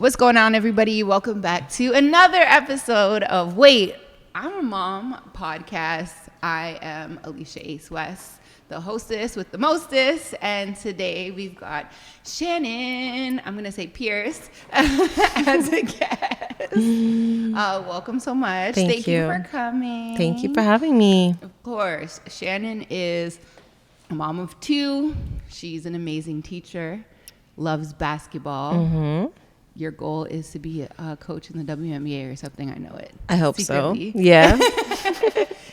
What's going on, everybody? Welcome back to another episode of Wait, I'm a Mom podcast. I am Alicia Ace West, the hostess with the mostest, and today we've got Shannon, I'm going to say Phierce, as a guest. Welcome so much. Thank you for coming. Thank you for having me. Of course. Shannon is a mom of two. She's an amazing teacher, loves basketball. Mm-hmm. Your goal is to be a coach in the WNBA or something. I know it. I hope Secretly. so. Yeah.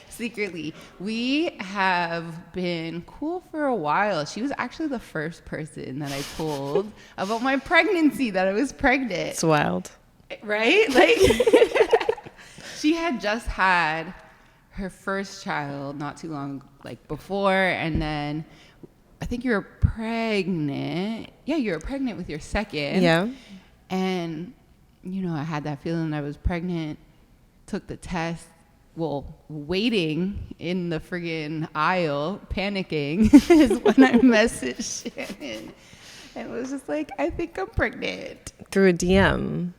Secretly. We have been cool for a while. She was actually the first person that I told about my pregnancy, that I was pregnant. It's wild. Right? Like, she had just had her first child not too long, like, before, and then I think you were pregnant. Yeah, you were pregnant with your second. Yeah. And, you know, I had that feeling I was pregnant, took the test, waiting in the friggin' aisle, panicking, is when I messaged Shannon. And it was just like, I think I'm pregnant. Through a DM.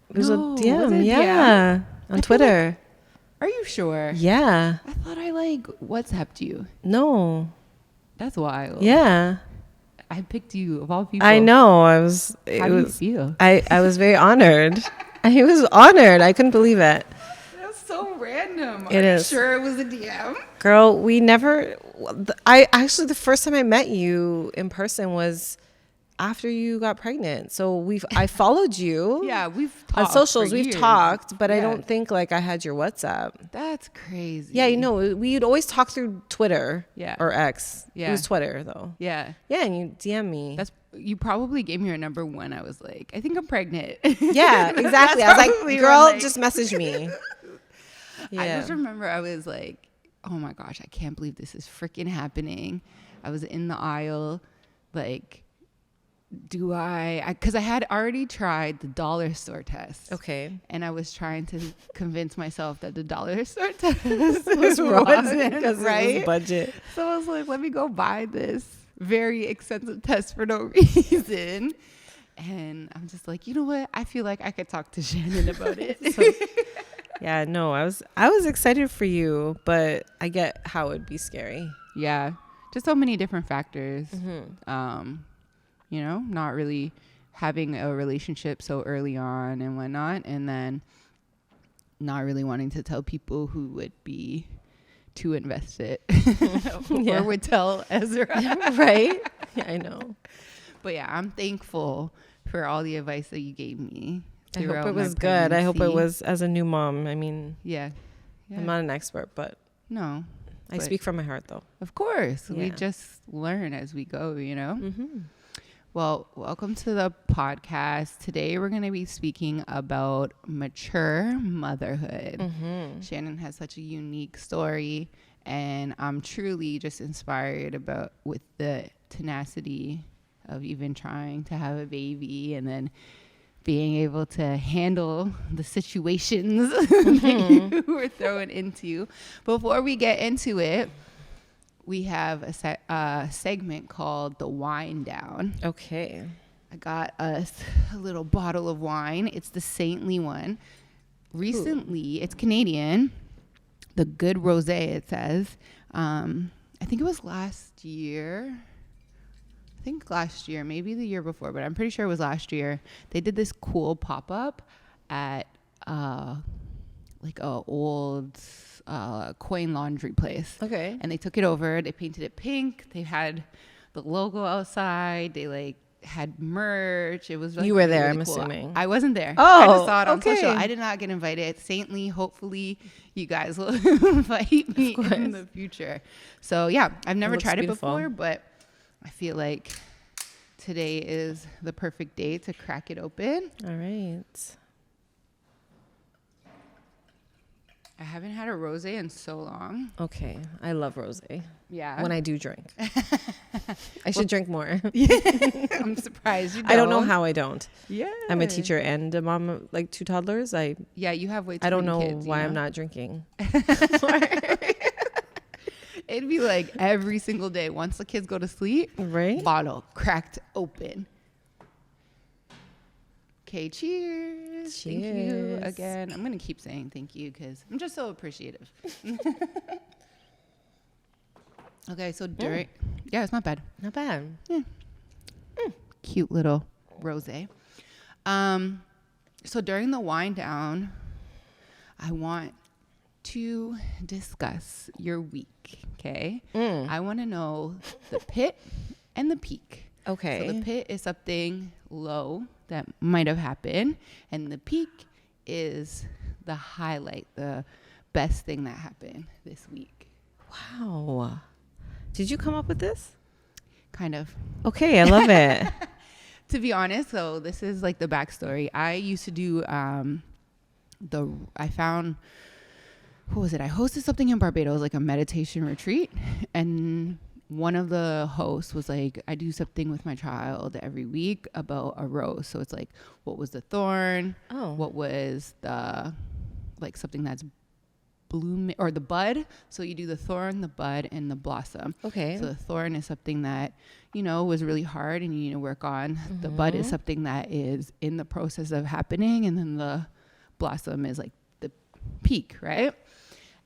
It was a DM, was it yeah. DM? On Twitter. Are you sure? Yeah. I thought I, like, WhatsApped you. No. That's wild. Yeah. I picked you, of all people. I know. How do you feel? I was very honored. I was honored. I couldn't believe it. That's so random. It is. Sure it was a DM? Girl, the first time I met you in person was after you got pregnant. So I followed you. Yeah, we've on talked socials. for We've years. talked, but I Yeah. don't think like I had your WhatsApp. That's crazy. Yeah, you know, we'd always talk through Twitter. Yeah. Or X. Yeah. It was Twitter though. Yeah. Yeah, and you DM me. You probably gave me your number when I was like, I think I'm pregnant. Yeah, exactly. I was like, girl, just message me. Yeah. I just remember I was like, oh my gosh, I can't believe this is freaking happening. I was in the aisle, like, because I had already tried the dollar store test. Okay. And I was trying to convince myself that the dollar store test was wrong wasn't because right. it was budget. So I was like, let me go buy this very expensive test for no reason. And I'm just like, you know what? I feel like I could talk to Shannon about it. So, yeah, no, I was excited for you, but I get how it'd be scary. Yeah. Just so many different factors. Mm-hmm. You know, not really having a relationship so early on and whatnot. And then not really wanting to tell people who would be too invested or would tell Ezra. Right? Yeah, I know. But yeah, I'm thankful for all the advice that you gave me. I hope it was good. I hope it was, as a new mom. I mean, yeah. I'm not an expert, but no, I speak from my heart though. Of course. Yeah. We just learn as we go, you know? Mm-hmm. Well, welcome to the podcast. Today we're going to be speaking about mature motherhood. Mm-hmm. Shannon has such a unique story, and I'm truly just inspired with the tenacity of even trying to have a baby and then being able to handle the situations that you were thrown into. Before we get into it, we have a segment called the Wine Down. Okay. I got us a little bottle of wine. It's the saintly one. Recently, it's Canadian. The Good Rosé, it says. I think it was last year. Maybe the year before, but I'm pretty sure it was last year. They did this cool pop-up at like a old coin laundry place. Okay. And they took it over. They painted it pink. They had the logo outside. They like had merch. It was really, you were there, really I'm cool. assuming. I wasn't there. Oh, I just saw it on okay. social. I did not get invited. It's saintly. Hopefully you guys will invite me in the future. So yeah, I've never tried beautiful. it before, but I feel like today is the perfect day to crack it open. All right. I haven't had a rosé in so long. Okay. I love rosé. Yeah. When I do drink. I should drink more. I'm surprised you don't. I don't know how I don't. Yeah. I'm a teacher and a mom of like 2 toddlers. Yeah, you have way too I don't know many kids, why I'm not drinking. It'd be like every single day. Once the kids go to sleep, right? Bottle cracked open. Okay, cheers. Thank you again. I'm going to keep saying thank you because I'm just so appreciative. Okay, so during... Yeah, it's not bad. Not bad. Yeah. Cute little rosé. So during the wind down, I want to discuss your week, okay? I want to know the pit and the peak. Okay. So the pit is something low that might have happened, and the peak is the highlight, the best thing that happened this week. Wow. Did you come up with this? Kind of. Okay, I love it. To be honest, so this is like the backstory. I used to do I hosted something in Barbados, like a meditation retreat, and one of the hosts was like, I do something with my child every week about a rose. So it's like, what was the thorn? Oh. What was the, like something that's bloom or the bud? So you do the thorn, the bud, and the blossom. Okay. So the thorn is something that, you know, was really hard and you need to work on. The bud is something that is in the process of happening. And then the blossom is like the peak, right?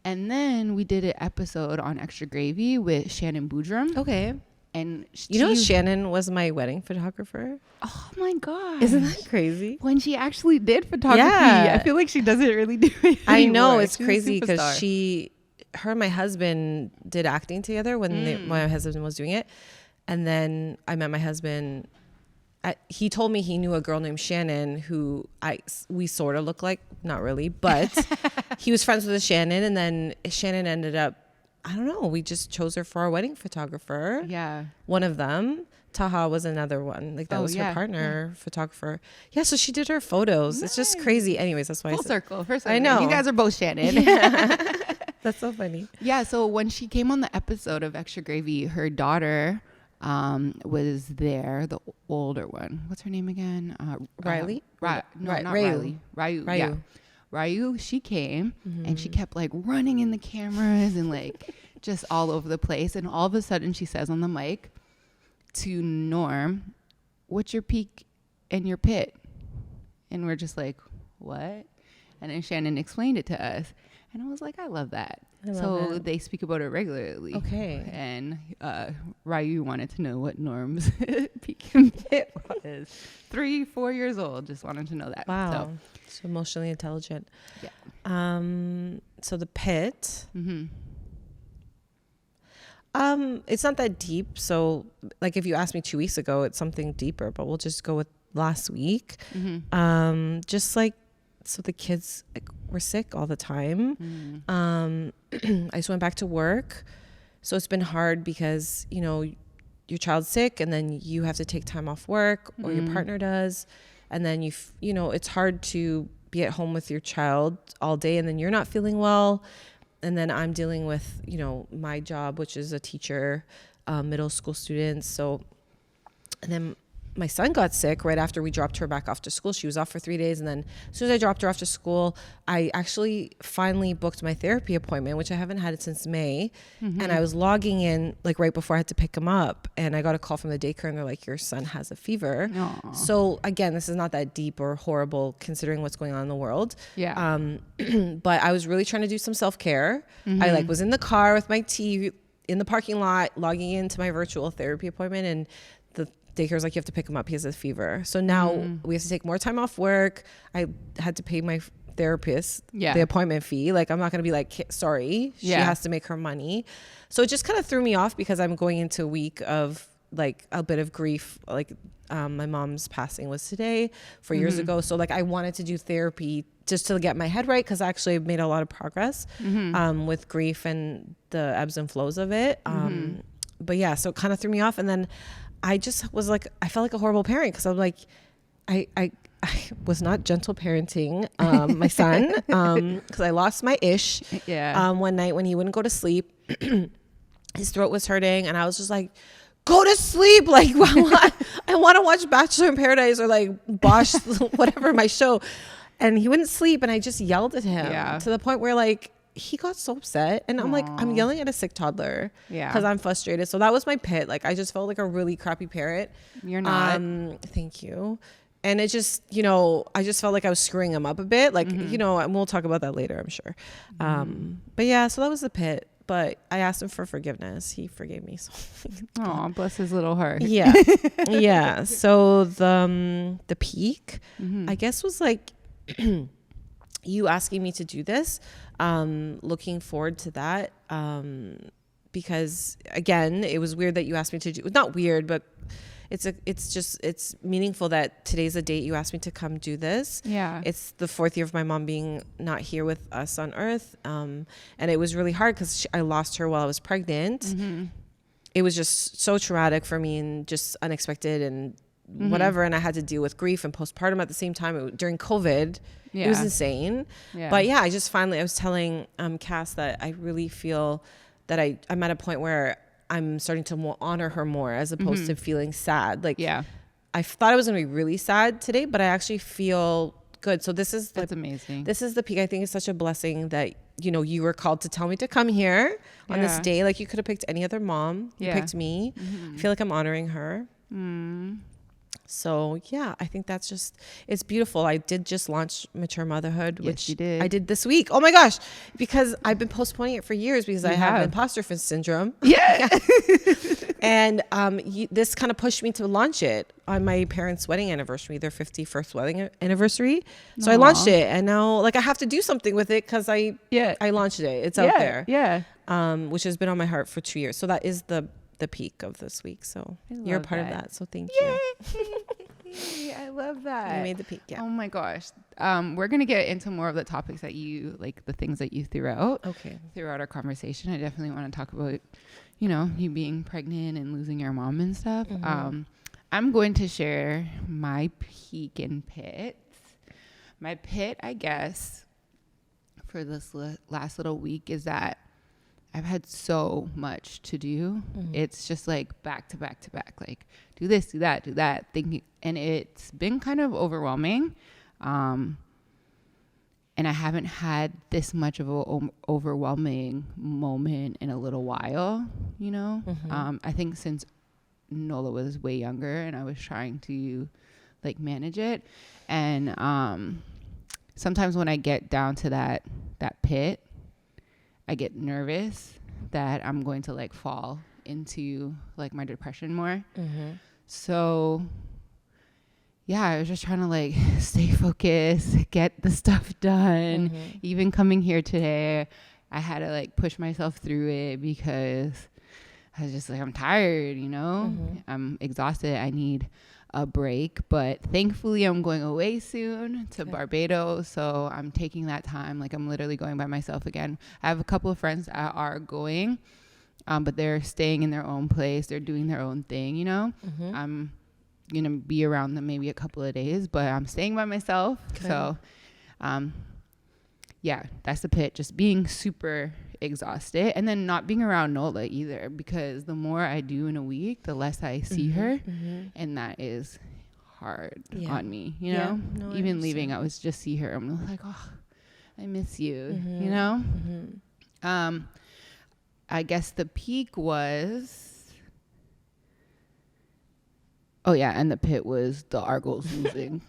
And then we did an episode on Extra Gravy with Shannon Boudrum. Okay. And you know, Shannon was my wedding photographer. Oh my God. Isn't that crazy? When she actually did photography, Yeah. I feel like she doesn't really do it I anymore. know, it's She's a crazy because superstar. her and my husband did acting together when my husband was doing it. And then I met my husband. He told me he knew a girl named Shannon who we sort of look like, not really, but he was friends with a Shannon. And then Shannon ended up, I don't know, we just chose her for our wedding photographer. Yeah. One of them. Taha was another one. Like that was her partner, photographer. Yeah, so she did her photos. Nice. It's just crazy. Anyways, that's why Full circle. First I know. You guys are both Shannon. Yeah. That's so funny. Yeah, so when she came on the episode of Extra Gravy, her daughter was there, the older one. What's her name again? Riley? Not Riley. Ryu. Yeah. Ryu, she came and she kept like running in the cameras and like just all over the place. And all of a sudden she says on the mic to Norm, what's your peak and your pit? And we're just like, what? And then Shannon explained it to us. And I was like, I love that. So they speak about it regularly. Okay. And Ryu wanted to know what Norm's peak and pit was. 3-4 years old. Just wanted to know that. Wow. So emotionally intelligent. Yeah. So the pit. Mm-hmm. It's not that deep. So like if you asked me 2 weeks ago, it's something deeper, but we'll just go with last week. Mm-hmm. Just like, so the kids were sick all the time. I just went back to work. So it's been hard because, you know, your child's sick and then you have to take time off work or your partner does. And then you know, it's hard to be at home with your child all day and then you're not feeling well. And then I'm dealing with, you know, my job, which is a teacher, middle school students. So, and then my son got sick right after we dropped her back off to school. She was off for 3 days. And then as soon as I dropped her off to school, I actually finally booked my therapy appointment, which I haven't had it since May. And I was logging in like right before I had to pick him up. And I got a call from the daycare and they're like, your son has a fever. Aww. So again, this is not that deep or horrible considering what's going on in the world. Yeah. But I was really trying to do some self-care. I like was in the car with my tea in the parking lot, logging into my virtual therapy appointment, and the daycare's like, you have to pick him up. He has a fever. So now we have to take more time off work. I had to pay my therapist the appointment fee. Like, I'm not going to be like, sorry, she has to make her money. So it just kind of threw me off because I'm going into a week of like a bit of grief. Like my mom's passing was today 4 years ago. So like I wanted to do therapy just to get my head right, because actually I've made a lot of progress with grief and the ebbs and flows of it. But yeah, so it kind of threw me off. And then I just was like, I felt like a horrible parent because I'm like, I was not gentle parenting my son because I lost my ish one night when he wouldn't go to sleep. His throat was hurting and I was just like, go to sleep. Like, I want to watch Bachelor in Paradise or like Bosch, whatever, my show. And he wouldn't sleep. And I just yelled at him to the point where like, he got so upset. And I'm like, I'm yelling at a sick toddler because I'm frustrated. So that was my pit. Like, I just felt like a really crappy parent. You're not. Thank you. And it just, you know, I just felt like I was screwing him up a bit. Like, you know, and we'll talk about that later, I'm sure. But yeah, so that was the pit. But I asked him for forgiveness. He forgave me. So oh, bless his little heart. Yeah. Yeah. So the peak, I guess, was like you asking me to do this. Looking forward to that. Because again, it was weird that you asked me to do, not weird, but it's meaningful that today's the date you asked me to come do this. Yeah. It's the 4th year of my mom being not here with us on earth. And it was really hard because I lost her while I was pregnant. It was just so traumatic for me and just unexpected and whatever. And I had to deal with grief and postpartum at the same time during COVID. It was insane. But yeah, I was telling Cass that I really feel that I'm at a point where I'm starting to honor her more as opposed to feeling sad. Like, I thought I was going to be really sad today, but I actually feel good. So that's amazing. This is the peak. I think it's such a blessing that, you know, you were called to tell me to come here on this day. Like, you could have picked any other mom. You picked me. I feel like I'm honoring her. So yeah, I think that's just, it's beautiful. I did just launch Mature Motherhood, which I did this week. Oh my gosh, because I've been postponing it for years because I have imposter syndrome. Yeah. And this kind of pushed me to launch it on my parents' wedding anniversary, their 51st wedding anniversary. So I launched it, and now like I have to do something with it because I launched it. It's out there. Yeah. Which has been on my heart for 2 years. So that is the peak of this week. So you're a part of that. So thank you. I love that. You made the peak. Yeah. Oh my gosh. We're going to get into more of the topics that you, like the things that you threw out. Okay. Throughout our conversation. I definitely want to talk about, you know, you being pregnant and losing your mom and stuff. I'm going to share my peak and pits. My pit, I guess, for this last little week is that I've had so much to do. It's just like back to back to back, like do this, do that, thinking, and it's been kind of overwhelming. And I haven't had this much of a overwhelming moment in a little while, you know? I think since Nola was way younger and I was trying to like manage it. And sometimes when I get down to that pit, I get nervous that I'm going to like fall into like my depression more. So yeah, I was just trying to like stay focused, get the stuff done. Even coming here today, I had to like push myself through it because I was just like, I'm tired, you know, I'm exhausted. I need a break, but thankfully I'm going away soon to Barbados, so I'm taking that time. Like, I'm literally going by myself again. I have a couple of friends that are going, but they're staying in their own place. They're doing their own thing, you know. I'm gonna be around them maybe a couple of days, but I'm staying by myself. So yeah, that's the pit. Just being super exhausted, and then not being around Nola either, because the more I do in a week, the less I see her, and that is hard on me, you know. No, even leaving, I was just see her, I'm like, oh, I miss you, you know. I guess the peak was, oh yeah, and the pit was the Argos losing.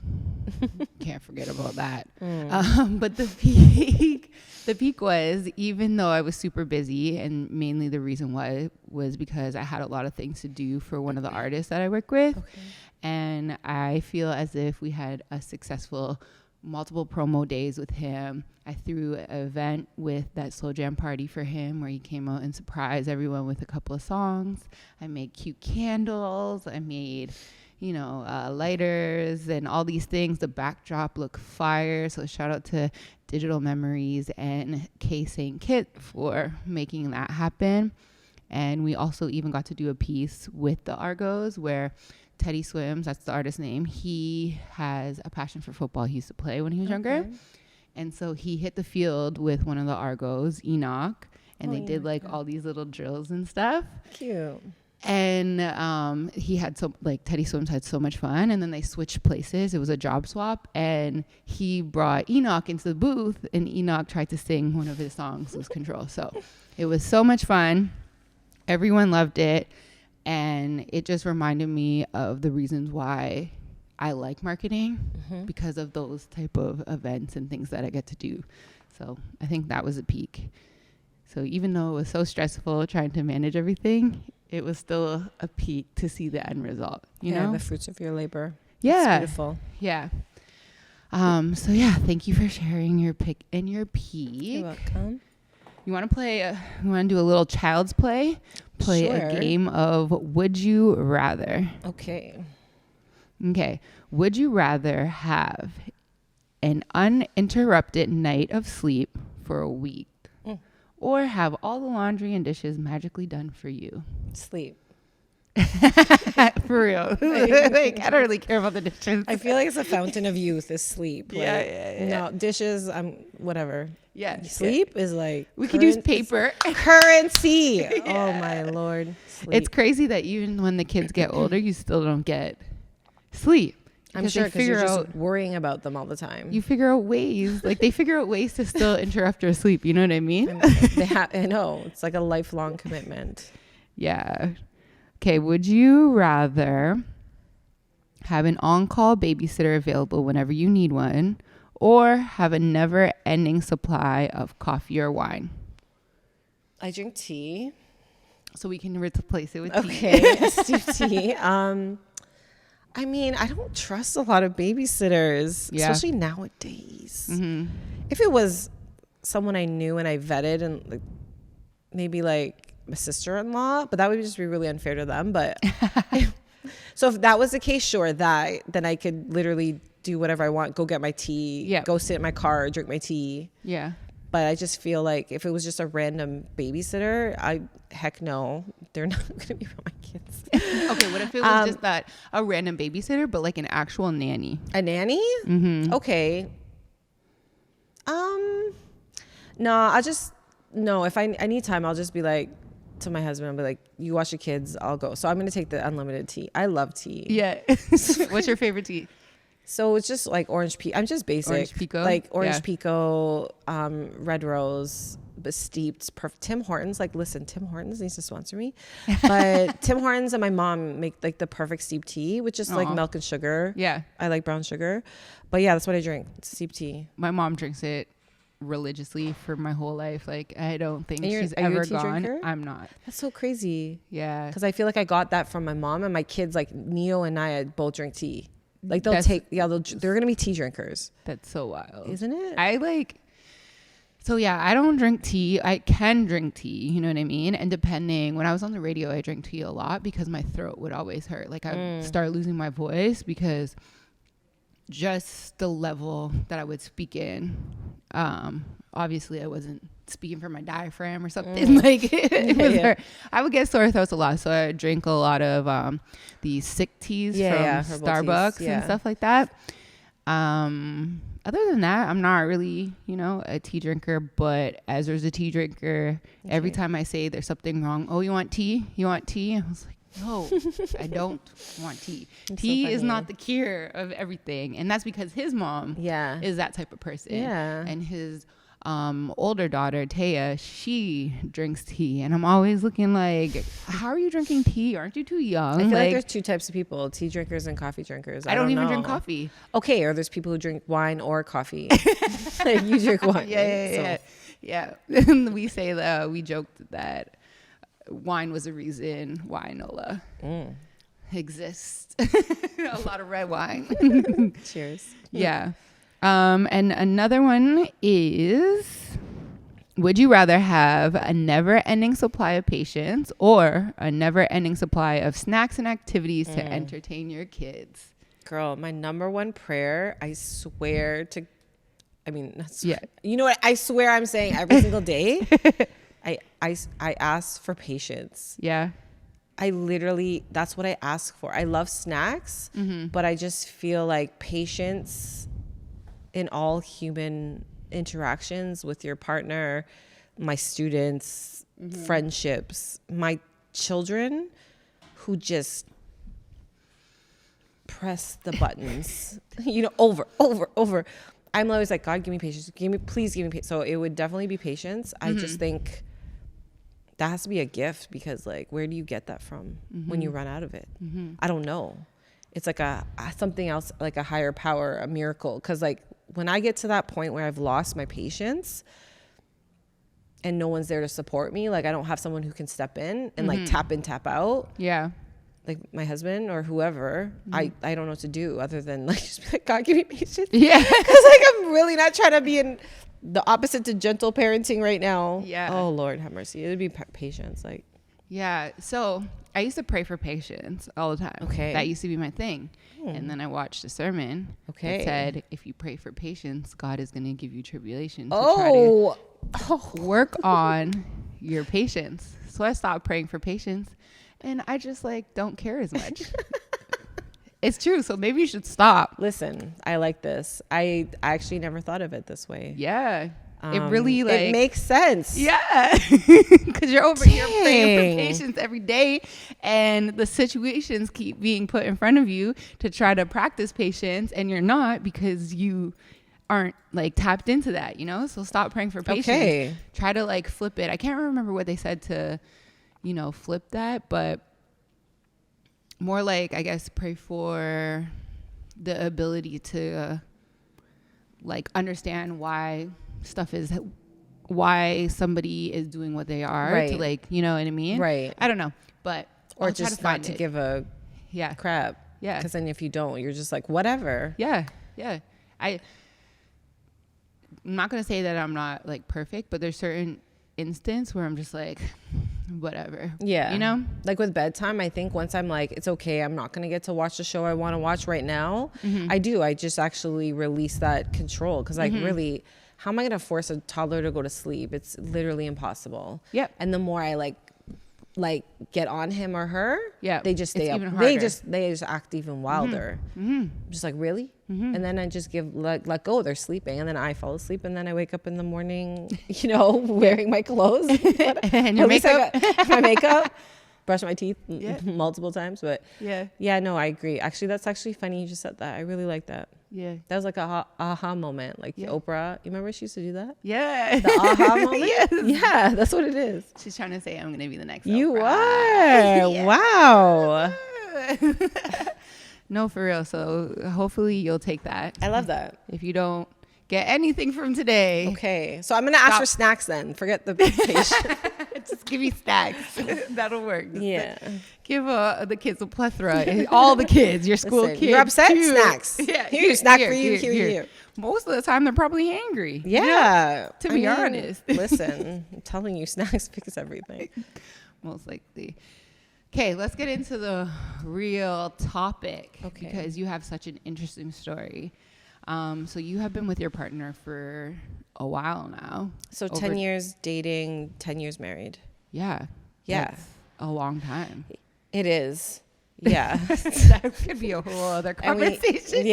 Can't forget about that. But the peak was, even though I was super busy, and mainly the reason why was because I had a lot of things to do for one of the artists that I work with. And I feel as if we had a successful multiple promo days with him. I threw an event with that slow jam party for him where he came out and surprised everyone with a couple of songs. I made cute candles. I made, you know, lighters and all these things. The backdrop looked fire. So shout out to Digital Memories and K St. Kit for making that happen. And we also even got to do a piece with the Argos where Teddy Swims, that's the artist's name, he has a passion for football. He used to play when he was younger. And so he hit the field with one of the Argos, Enoch, and they did like all these little drills and stuff. Cute. And he had Teddy Swims had so much fun, and then they switched places. It was a job swap, and he brought Enoch into the booth, and Enoch tried to sing one of his songs, Lose Control. So it was so much fun. Everyone loved it. And it just reminded me of the reasons why I like marketing because of those type of events and things that I get to do. So I think that was a peak. So even though it was so stressful trying to manage everything, it was still a peak to see the end result, you know? The fruits of your labor. Yeah. It's beautiful. Yeah. So yeah, thank you for sharing your pick and your peak. You're welcome. You want to play, you want to do a little child's play? Play Sure. a game of Would You Rather. Okay. Okay. Would you rather have an uninterrupted night of sleep for a week or have all the laundry and dishes magically done for you? Sleep. For real. Like, I don't really care about the dishes. I feel like it's a fountain of youth is sleep. Like, Yeah. No, dishes, whatever. Yeah. Sleep is like... We could use paper. Currency. Yeah. Oh, my Lord. Sleep. It's crazy that even when the kids get older, you still don't get sleep. I'm sure because you're just worrying about them all the time. You figure out ways. Like, they figure out ways to still interrupt your sleep. You know what I mean? I know. It's like a lifelong commitment. Yeah. Okay, would you rather have an on-call babysitter available whenever you need one or have a never-ending supply of coffee or wine? I drink tea. So we can replace it with tea. Okay, steep tea. I mean, I don't trust a lot of babysitters, especially nowadays. Mm-hmm. If it was someone I knew and I vetted and like, maybe like my sister-in-law, but that would just be really unfair to them. But so if that was the case, sure, then I could literally do whatever I want, go get my tea, go sit in my car, drink my tea. Yeah. But I just feel like if it was just a random babysitter, heck no, they're not going to be for my kids. Okay, what if it was just that a random babysitter, but like an actual nanny? A nanny? Mm-hmm. Okay. No, if I need time, I'll just be like to my husband, I'll be like, you watch the kids, I'll go. So I'm going to take the unlimited tea. I love tea. Yeah. What's your favorite tea? So it's just like orange pekoe. I'm just basic. Orange pekoe? Like orange pekoe, red rose, but steeped. Tim Hortons. Like, listen, Tim Hortons needs to sponsor me. But Tim Hortons and my mom make like the perfect steeped tea, which is like milk and sugar. Yeah. I like brown sugar. But yeah, that's what I drink. Steeped tea. My mom drinks it religiously for my whole life. Like, I don't think she's are you ever a tea gone. drinker? I'm not. That's so crazy. Yeah. Because I feel like I got that from my mom, and my kids, like Neo and Naya, both drink tea. Like they're gonna be tea drinkers. That's so wild, isn't it? I don't drink tea. I can drink tea, you know what I mean? And depending, when I was on the radio, I drank tea a lot because my throat would always hurt. Like I start losing my voice because just the level that I would speak in. Obviously I wasn't speaking from my diaphragm or something. Like it was hurt. I would get sore throats a lot, so I drink a lot of these sick teas from Starbucks and stuff like that. Other than that, I'm not really, a tea drinker, but as there's a tea drinker, every time I say there's something wrong, oh, you want tea? You want tea? I was like, no, I don't want tea. Tea is not the cure of everything. And that's because his mom is that type of person. Yeah. And his older daughter, Taya, she drinks tea. And I'm always looking like, how are you drinking tea? Aren't you too young? I feel like there's two types of people, tea drinkers and coffee drinkers. I don't even drink coffee. Okay, or there's people who drink wine or coffee. Like you drink wine. Yeah. We say that, we joked that wine was the reason why Nola exists. A lot of red wine. Cheers. Yeah. And another one is, would you rather have a never-ending supply of patience or a never-ending supply of snacks and activities to entertain your kids? Girl, my number one prayer, I swear to, you know what? I swear I'm saying every single day, I ask for patience. Yeah. That's what I ask for. I love snacks, but I just feel like patience in all human interactions with your partner, my students, friendships, my children who just press the buttons, over. I'm always like, God, give me patience. Please give me patience. So it would definitely be patience. I just think that has to be a gift because like, where do you get that from when you run out of it? I don't know. it's like a something else, like a higher power, a miracle. Because like when I get to that point where I've lost my patience and no one's there to support me, like I don't have someone who can step in and like tap in, tap out. Yeah. Like my husband or whoever, I don't know what to do other than like just be like, God, give me patience. Yeah. Because like I'm really not trying to be in the opposite to gentle parenting right now. Yeah. Oh Lord, have mercy. It'd be patience. Like. Yeah. So I used to pray for patience all the time. Okay. That used to be my thing. And then I watched a sermon that said, if you pray for patience, God is going to give you tribulation to try to work on your patience. So I stopped praying for patience. And I just like don't care as much. It's true. So maybe you should stop. Listen, I like this. I actually never thought of it this way. Yeah. It really like it makes sense. Yeah. Because you're over here praying for patience every day and the situations keep being put in front of you to try to practice patience and you're not because you aren't like tapped into that, you know? So stop praying for patience. Okay. Try to like flip it. I can't remember what they said to, you know, flip that, but more like, I guess, pray for the ability to like understand why somebody is doing what they are, right. to like, you know what I mean? Right. I don't know, but or just not to give a crap. Yeah. Because then if you don't, you're just like, whatever. Yeah. Yeah. I'm not going to say that I'm not like perfect, but there's certain instance where I'm just like, whatever. Yeah. You know? Like with bedtime, I think once I'm like, it's okay, I'm not going to get to watch the show I want to watch right now. I just actually release that control. Because like really, how am I going to force a toddler to go to sleep? It's literally impossible. Yep. And the more I like get on him or her, they just stay up. They just act even wilder. Just like, really? And then I just let go. They're sleeping, and then I fall asleep, and then I wake up in the morning, you know, wearing my clothes and your makeup, my makeup, brush my teeth multiple times. But yeah, no, I agree. Actually, that's actually funny. You just said that. I really like that. Yeah, that was like a aha moment, like Oprah. You remember she used to do that? Yeah, the aha moment. Yes. Yeah, that's what it is. She's trying to say I'm gonna be the next. You Oprah. are. Wow. No, for real. So hopefully you'll take that. I love that. If you don't get anything from today. Okay. So I'm going to ask for snacks then. Forget the patient. Just give me snacks. That'll work. Yeah. Give the kids a plethora. All the kids, your school kids. You're upset? Too. Snacks. Yeah. Here's snack for you. Here. Most of the time, they're probably angry. Yeah. You know, to be honest. Listen, I'm telling you, snacks fix everything. Most likely. Okay, let's get into the real topic. Okay. Because you have such an interesting story. So you have been with your partner for a while now. So 10 years dating, 10 years married. Yeah. Yeah. That's a long time. It is. Yeah. That could be a whole other conversation.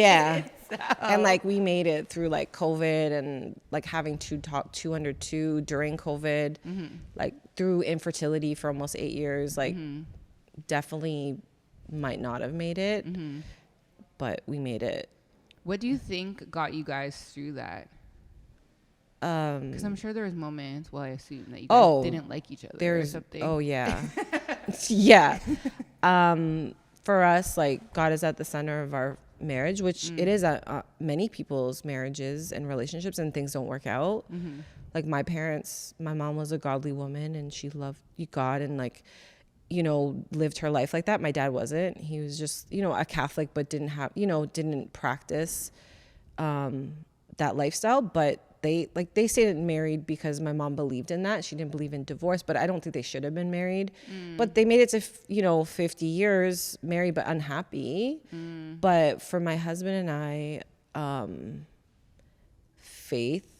And like we made it through like COVID and like having to talk 2 under 2 during COVID, like through infertility for almost 8 years, like definitely might not have made it, but we made it. What do you think got you guys through that? Because I'm sure there was moments, well, I assume that you guys didn't like each other or something. Oh, yeah. Yeah. For us, like God is at the center of our marriage, which it is at many people's marriages and relationships, and things don't work out. Like my parents, my mom was a godly woman and she loved God and like, you know, lived her life like that. My dad wasn't. He was just, you know, a Catholic, but didn't practice that lifestyle. But they stayed married because my mom believed in that. She didn't believe in divorce, but I don't think they should have been married. But they made it to 50 years married but unhappy. But for my husband and I, faith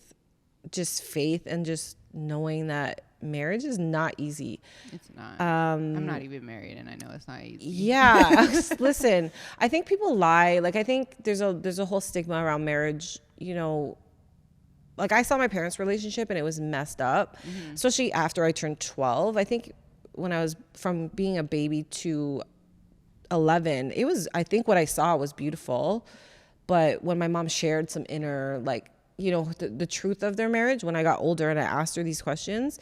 and just knowing that marriage is not easy. It's not. I'm not even married and I know it's not easy. Yeah. Listen, I think people lie. Like I think there's a whole stigma around marriage, you know. Like I saw my parents' relationship and it was messed up, especially after I turned 12. I think when I was from being a baby to 11, I think what I saw was beautiful. But when my mom shared some inner, like, you know, the truth of their marriage, when I got older and I asked her these questions,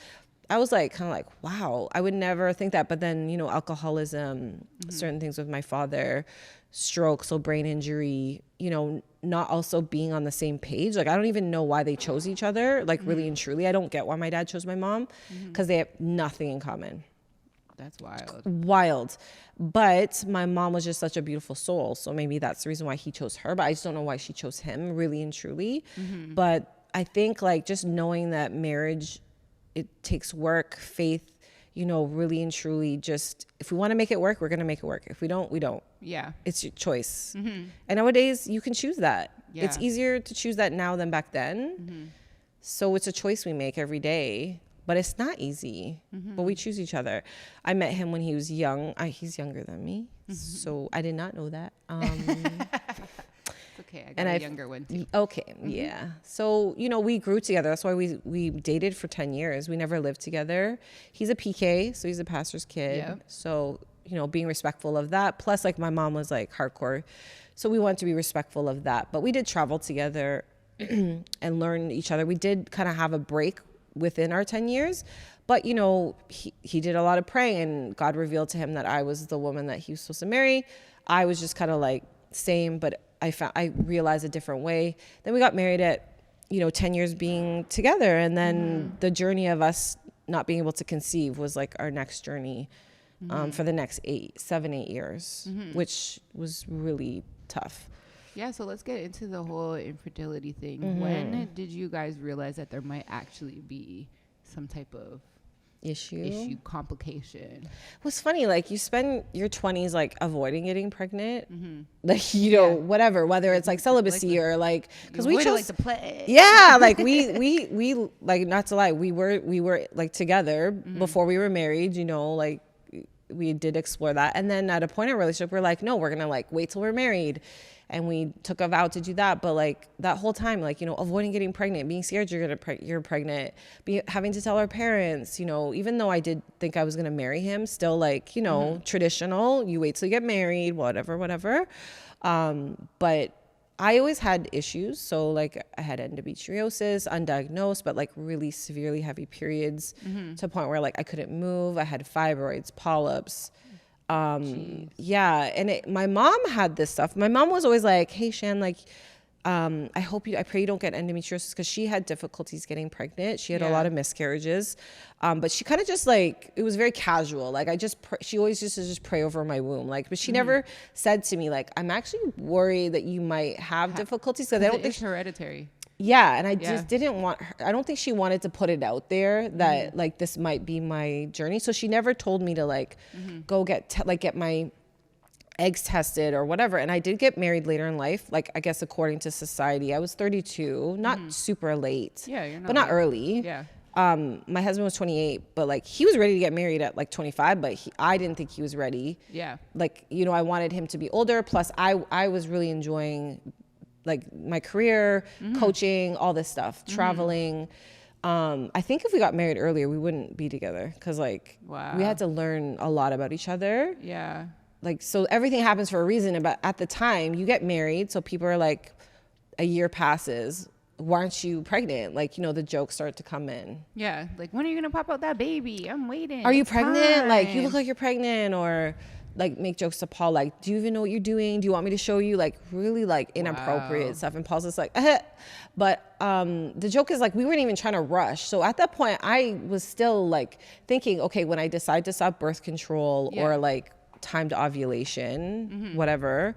I was like, kind of like, wow, I would never think that. But then, you know, alcoholism, certain things with my father, stroke, so brain injury, you know, not also being on the same page. Like, I don't even know why they chose each other. Like, really and truly, I don't get why my dad chose my mom, because they have nothing in common. That's wild. Wild. But my mom was just such a beautiful soul. So maybe that's the reason why he chose her. But I just don't know why she chose him, really and truly. But I think, like, just knowing that marriage, it takes work, faith, you know, really and truly, just if we want to make it work, we're going to make it work. If we don't, we don't. Yeah. It's your choice. And nowadays, you can choose that. Yeah. It's easier to choose that now than back then. So it's a choice we make every day. But it's not easy. But we choose each other. I met him when he was young. He's younger than me. So I did not know that. It's okay. I got a younger one too. Okay. Yeah. So, you know, we grew together. That's why we dated for 10 years. We never lived together. He's a PK, so he's a pastor's kid. Yep. So, you know, being respectful of that. Plus, like, my mom was like hardcore. So we wanted to be respectful of that. But we did travel together and learn each other. We did kind of have a break within our 10 years. But, you know, he did a lot of praying, and God revealed to him that I was the woman that he was supposed to marry. I was just kind of like same, but I realized a different way. Then we got married at, you know, 10 years being together. And then the journey of us not being able to conceive was like our next journey for the next 7, 8 years, which was really tough. Yeah, so let's get into the whole infertility thing. When did you guys realize that there might actually be some type of issue, complication? What's funny, like, you spend your 20s like avoiding getting pregnant, like, you know, whatever, whether it's like celibacy or like, because we chose like the plague. Yeah, like we like, not to lie, we were like together before we were married, you know, like we did explore that. And then at a point in our relationship, we're like, no, we're gonna like wait till we're married. And we took a vow to do that. But like that whole time, like, you know, avoiding getting pregnant, being scared you're pregnant, having to tell our parents, you know, even though I did think I was going to marry him, still like, you know, traditional, you wait till you get married, whatever. But I always had issues. So like I had endometriosis, undiagnosed, but like really severely heavy periods to a point where like I couldn't move. I had fibroids, polyps. Yeah. And my mom had this stuff. My mom was always like, hey, Shan, like, I pray you don't get endometriosis, because she had difficulties getting pregnant. She had a lot of miscarriages. But she kind of just like, it was very casual. Like she always used to just pray over my womb. Like, but she never said to me, like, I'm actually worried that you might have difficulties. So it's hereditary. Yeah, and I just didn't want her. I don't think she wanted to put it out there that like this might be my journey. So she never told me to like go get my eggs tested or whatever. And I did get married later in life, like I guess according to society. I was 32, not super late. Yeah, you're not, but not early. Yeah. My husband was 28, but like he was ready to get married at like 25, but I didn't think he was ready. Yeah. Like, you know, I wanted him to be older. Plus I was really enjoying like my career, coaching, all this stuff, traveling. I think if we got married earlier, we wouldn't be together, because like we had to learn a lot about each other. Yeah. Like, so everything happens for a reason. But at the time you get married, so people are like, a year passes, why aren't you pregnant? Like, you know, the jokes start to come in. Yeah. Like, when are you going to pop out that baby? I'm waiting. Are you pregnant? Like, you look like you're pregnant. Or like make jokes to Paul, like, do you even know what you're doing? Do you want me to show you? Like really like inappropriate stuff. And Paul's just like, But the joke is like, we weren't even trying to rush. So at that point I was still like thinking, okay, when I decide to stop birth control or like timed ovulation, whatever,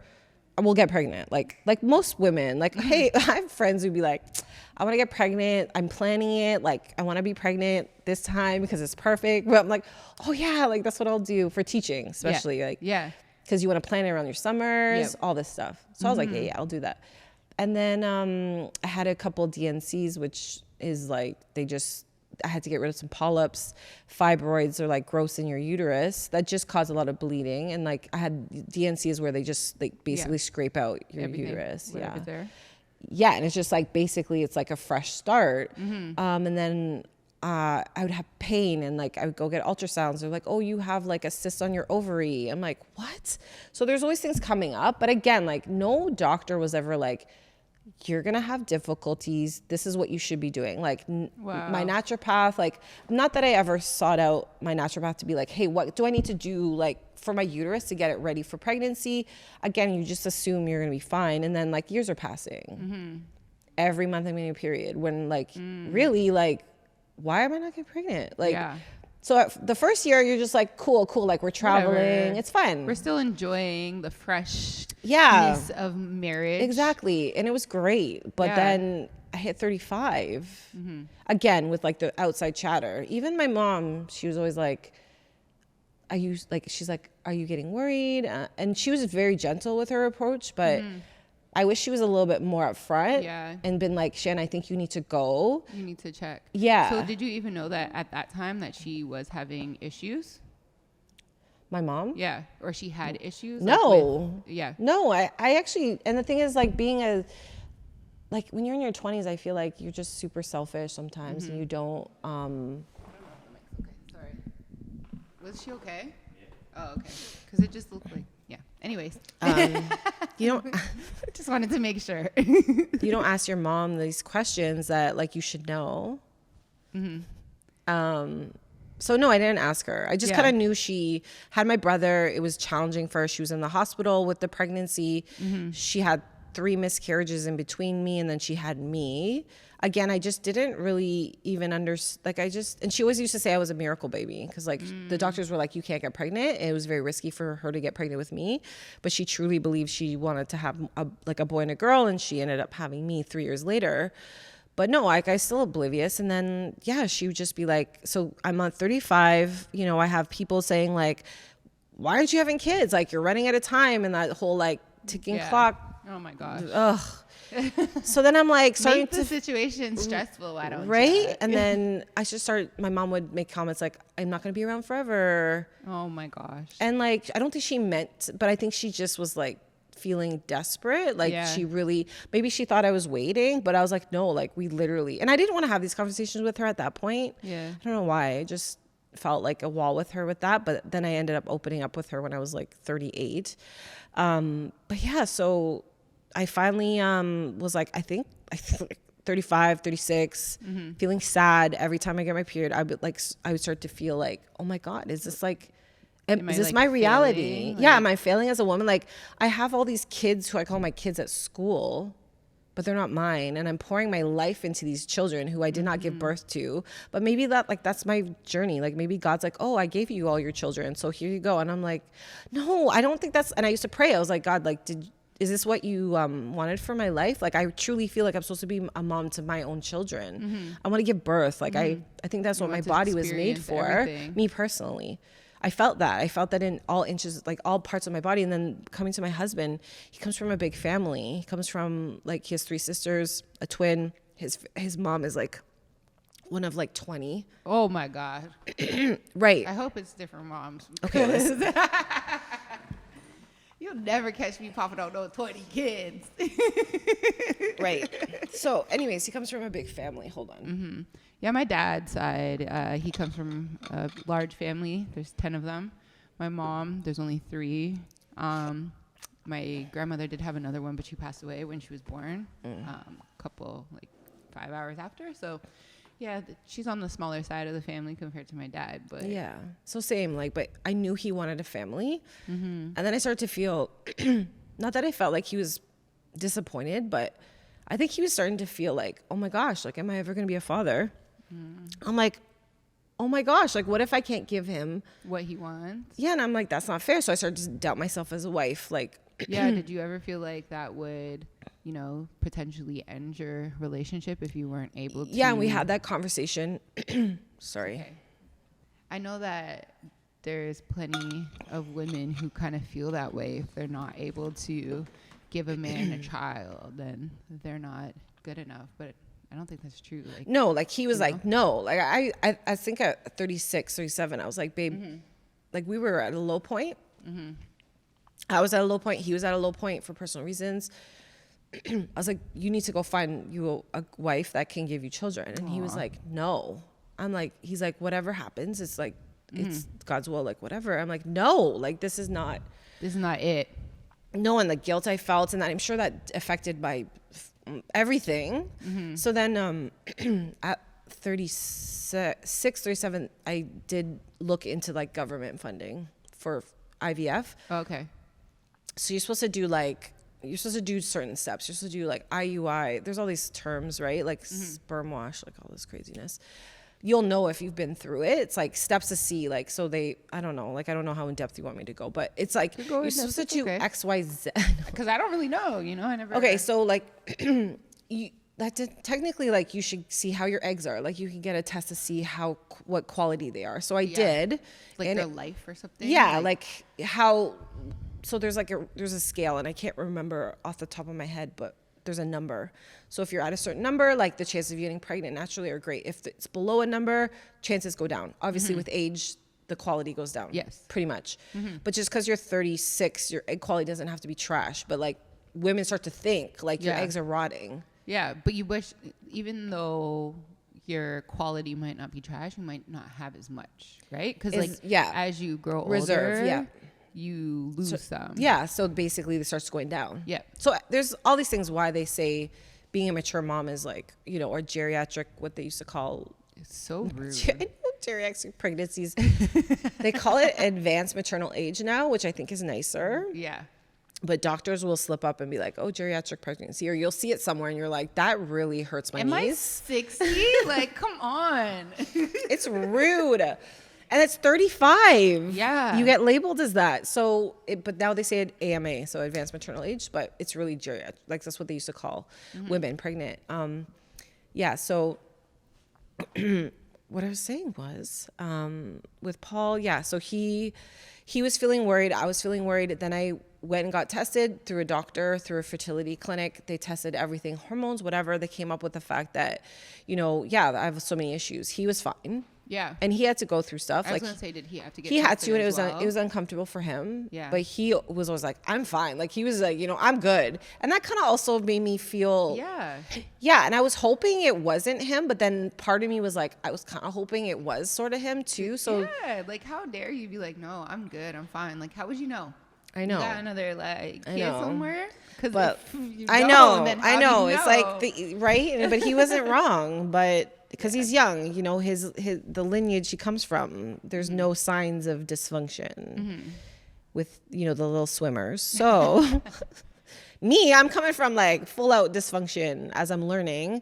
we'll get pregnant. Like most women, like, hey, I have friends who'd be like, I want to get pregnant. I'm planning it. Like, I want to be pregnant this time because it's perfect. But I'm like, oh yeah, like that's what I'll do for teaching, especially like, because you want to plan it around your summers, all this stuff. So I was like, yeah, I'll do that. And then I had a couple DNCs, which is like, I had to get rid of some polyps. Fibroids are like growths in your uterus that just cause a lot of bleeding. And like I had DNCs where they just like basically scrape out your uterus. Yeah. And it's just like, basically it's like a fresh start. And then I would have pain, and like I would go get ultrasounds. They're like, oh, you have like a cyst on your ovary. I'm like, what? So there's always things coming up. But again, like no doctor was ever like, you're going to have difficulties. This is what you should be doing. Like Wow. my naturopath, like, not that I ever sought out my naturopath to be like, hey, what do I need to do like for my uterus to get it ready for pregnancy? Again, you just assume you're going to be fine. And then like years are passing. Every month I'm getting a period when like really like, why am I not getting pregnant? Like, Yeah. so the first year you're just like, cool. Like we're traveling. Whatever. It's fun. We're still enjoying the freshness of marriage. Exactly. And it was great. But then I hit 35 again with like the outside chatter. Even my mom, she was always like, she's like, are you getting worried? And she was very gentle with her approach, but I wish she was a little bit more upfront and been like, Shan, I think you need to go. You need to check. Yeah. So did you even know that at that time that she was having issues? My mom? Yeah. Or she had issues? No. Like No, I actually, and the thing is like like when you're in your 20s, I feel like you're just super selfish sometimes and you don't, Okay, sorry. Was she okay? Yeah. Oh, okay. Because it just looked like, anyways. you don't, Just wanted to make sure. you don't ask your mom these questions that like you should know. So no, I didn't ask her. I just kind of knew she had my brother. It was challenging for her. She was in the hospital with the pregnancy. She had 3 miscarriages in between me, and then she had me. Again, I just didn't really even and she always used to say I was a miracle baby because like the doctors were like, you can't get pregnant. And it was very risky for her to get pregnant with me, but she truly believed she wanted to have a boy and a girl, and she ended up having me 3 years later. But no, like I still oblivious. And then, she would just be like, so I'm on 35, I have people saying like, why aren't you having kids? Like you're running out of time, and that whole like ticking clock. Oh my gosh. Ugh. So then I'm like starting Make the situation stressful. Why don't right? you? And then I just my mom would make comments like, I'm not going to be around forever. Oh my gosh. And like, I don't think she meant, but I think she just was like feeling desperate. Like she really, maybe she thought I was waiting, but I was like, no, like we literally, and I didn't want to have these conversations with her at that point. Yeah. I don't know why. I just felt like a wall with her with that. But then I ended up opening up with her when I was like 38. But so I finally was like, I think 35, 36, feeling sad every time I get my period. I would start to feel like, oh my God, is this like, is this my reality? Yeah, am I failing as a woman? Like I have all these kids who I call my kids at school, but they're not mine. And I'm pouring my life into these children who I did not give birth to. But maybe that's my journey. Like maybe God's like, oh, I gave you all your children, so here you go. And I'm like, no, I don't think that's, and I used to pray. I was like, God, like, is this what you wanted for my life? Like, I truly feel like I'm supposed to be a mom to my own children. I want to give birth. Like, I think that's what my body was made for. Everything. Me personally. I felt that in all inches, like all parts of my body. And then coming to my husband, he comes from a big family. He comes from like, he has 3 sisters, a twin. His mom is like one of like 20. Oh my God. Right. I hope it's different moms. Okay. Listen. You'll never catch me popping out those 20 kids. Right. So anyways, he comes from a big family. Hold on. Yeah, my dad's side, he comes from a large family. There's 10 of them. My mom, there's only 3. My grandmother did have another one, but she passed away when she was born, couple, like 5 hours after. So, yeah, she's on the smaller side of the family compared to my dad. But yeah, so same, like, but I knew he wanted a family. And then I started to feel, not that I felt like he was disappointed, but I think he was starting to feel like, oh my gosh, like, am I ever going to be a father? I'm like, oh my gosh, like, what if I can't give him what he wants? Yeah, and I'm like, that's not fair. So I started to doubt myself as a wife. Like, yeah, did you ever feel like that would, potentially end your relationship if you weren't able to? Yeah, and we had that conversation. Sorry. Okay. I know that there's plenty of women who kind of feel that way. If they're not able to give a man a child, then they're not good enough. But I don't think that's true. Like, no, like he was like, no, like I think at 36, 37, I was like, babe, like we were at a low point. I was at a low point. He was at a low point for personal reasons. I was like, you need to go find you a wife that can give you children. And he was like, no. I'm like, he's like, whatever happens, it's like, it's God's will, like whatever. I'm like, no, like this is not it. No, and the guilt I felt, and that I'm sure that affected my everything. So then at 36, 37, I did look into like government funding for IVF. Okay. So you're supposed to do certain steps. You're supposed to do like IUI. There's all these terms, right? Like sperm wash, like all this craziness. You'll know if you've been through it. It's like steps to see. Like, so I don't know. Like, I don't know how in depth you want me to go, but it's like you're supposed to do X, Y, Z. Because I don't really know, I never. Okay. So like technically, like you should see how your eggs are. Like you can get a test to see what quality they are. So I did. Like their life or something? Yeah. Like how, so there's a scale, and I can't remember off the top of my head, but there's a number. So if you're at a certain number, like the chances of you getting pregnant naturally are great. If it's below a number, chances go down. Obviously with age, the quality goes down. Yes. Pretty much. But just because you're 36, your egg quality doesn't have to be trash. But like women start to think like your eggs are rotting. Yeah. But you wish, even though your quality might not be trash, you might not have as much, right? Because like as you grow older, you lose some. Yeah. So basically it starts going down. Yeah. So there's all these things why they say being a mature mom is like, or geriatric, what they used to call. It's so rude. Geriatric pregnancies. They call it advanced maternal age now, which I think is nicer. Yeah. But doctors will slip up and be like, oh, geriatric pregnancy. Or you'll see it somewhere and you're like, that really hurts my knees. Am I 60? Like, come on. It's rude. And it's 35. Yeah. You get labeled as that. So, but now they say it AMA, so advanced maternal age, but it's really geriatric. Like that's what they used to call women pregnant. So what I was saying was with Paul, so he was feeling worried. I was feeling worried. Then I went and got tested through a doctor, through a fertility clinic. They tested everything, hormones, whatever. They came up with the fact that, I have so many issues. He was fine. Yeah. And he had to go through stuff. I was gonna say, did he have to get He had tested to, and it was uncomfortable for him. Yeah. But he was always like, I'm fine. Like he was like, I'm good. And that kind of also made me feel. Yeah. Yeah. And I was hoping it wasn't him, but then part of me was like, I was kind of hoping it was sort of him too. So yeah, like how dare you be like, no, I'm good, I'm fine. Like how would you know? I know. You got another like kid somewhere? But I know. It's like right, but he wasn't wrong. But because he's young, his the lineage he comes from, there's no signs of dysfunction with the little swimmers. So me, I'm coming from like full out dysfunction as I'm learning.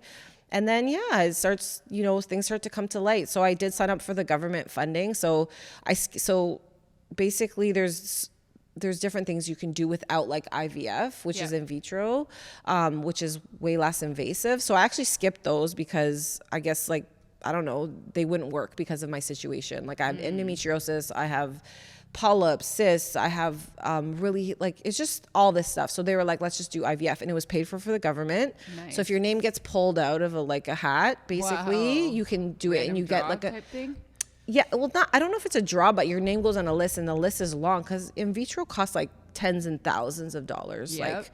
And then, it starts, things start to come to light. So I did sign up for the government funding. So basically there's different things you can do without like IVF, which is in vitro, which is way less invasive. So I actually skipped those because I guess like, I don't know, they wouldn't work because of my situation. Like I have endometriosis, I have polyps, cysts, I have really like, it's just all this stuff. So they were like, let's just do IVF, and it was paid for the government. Nice. So if your name gets pulled out of a hat, basically you can do it, and you get like a type thing? Yeah, well, I don't know if it's a draw, but your name goes on a list, and the list is long because in vitro costs like tens and thousands of dollars. Yep. Like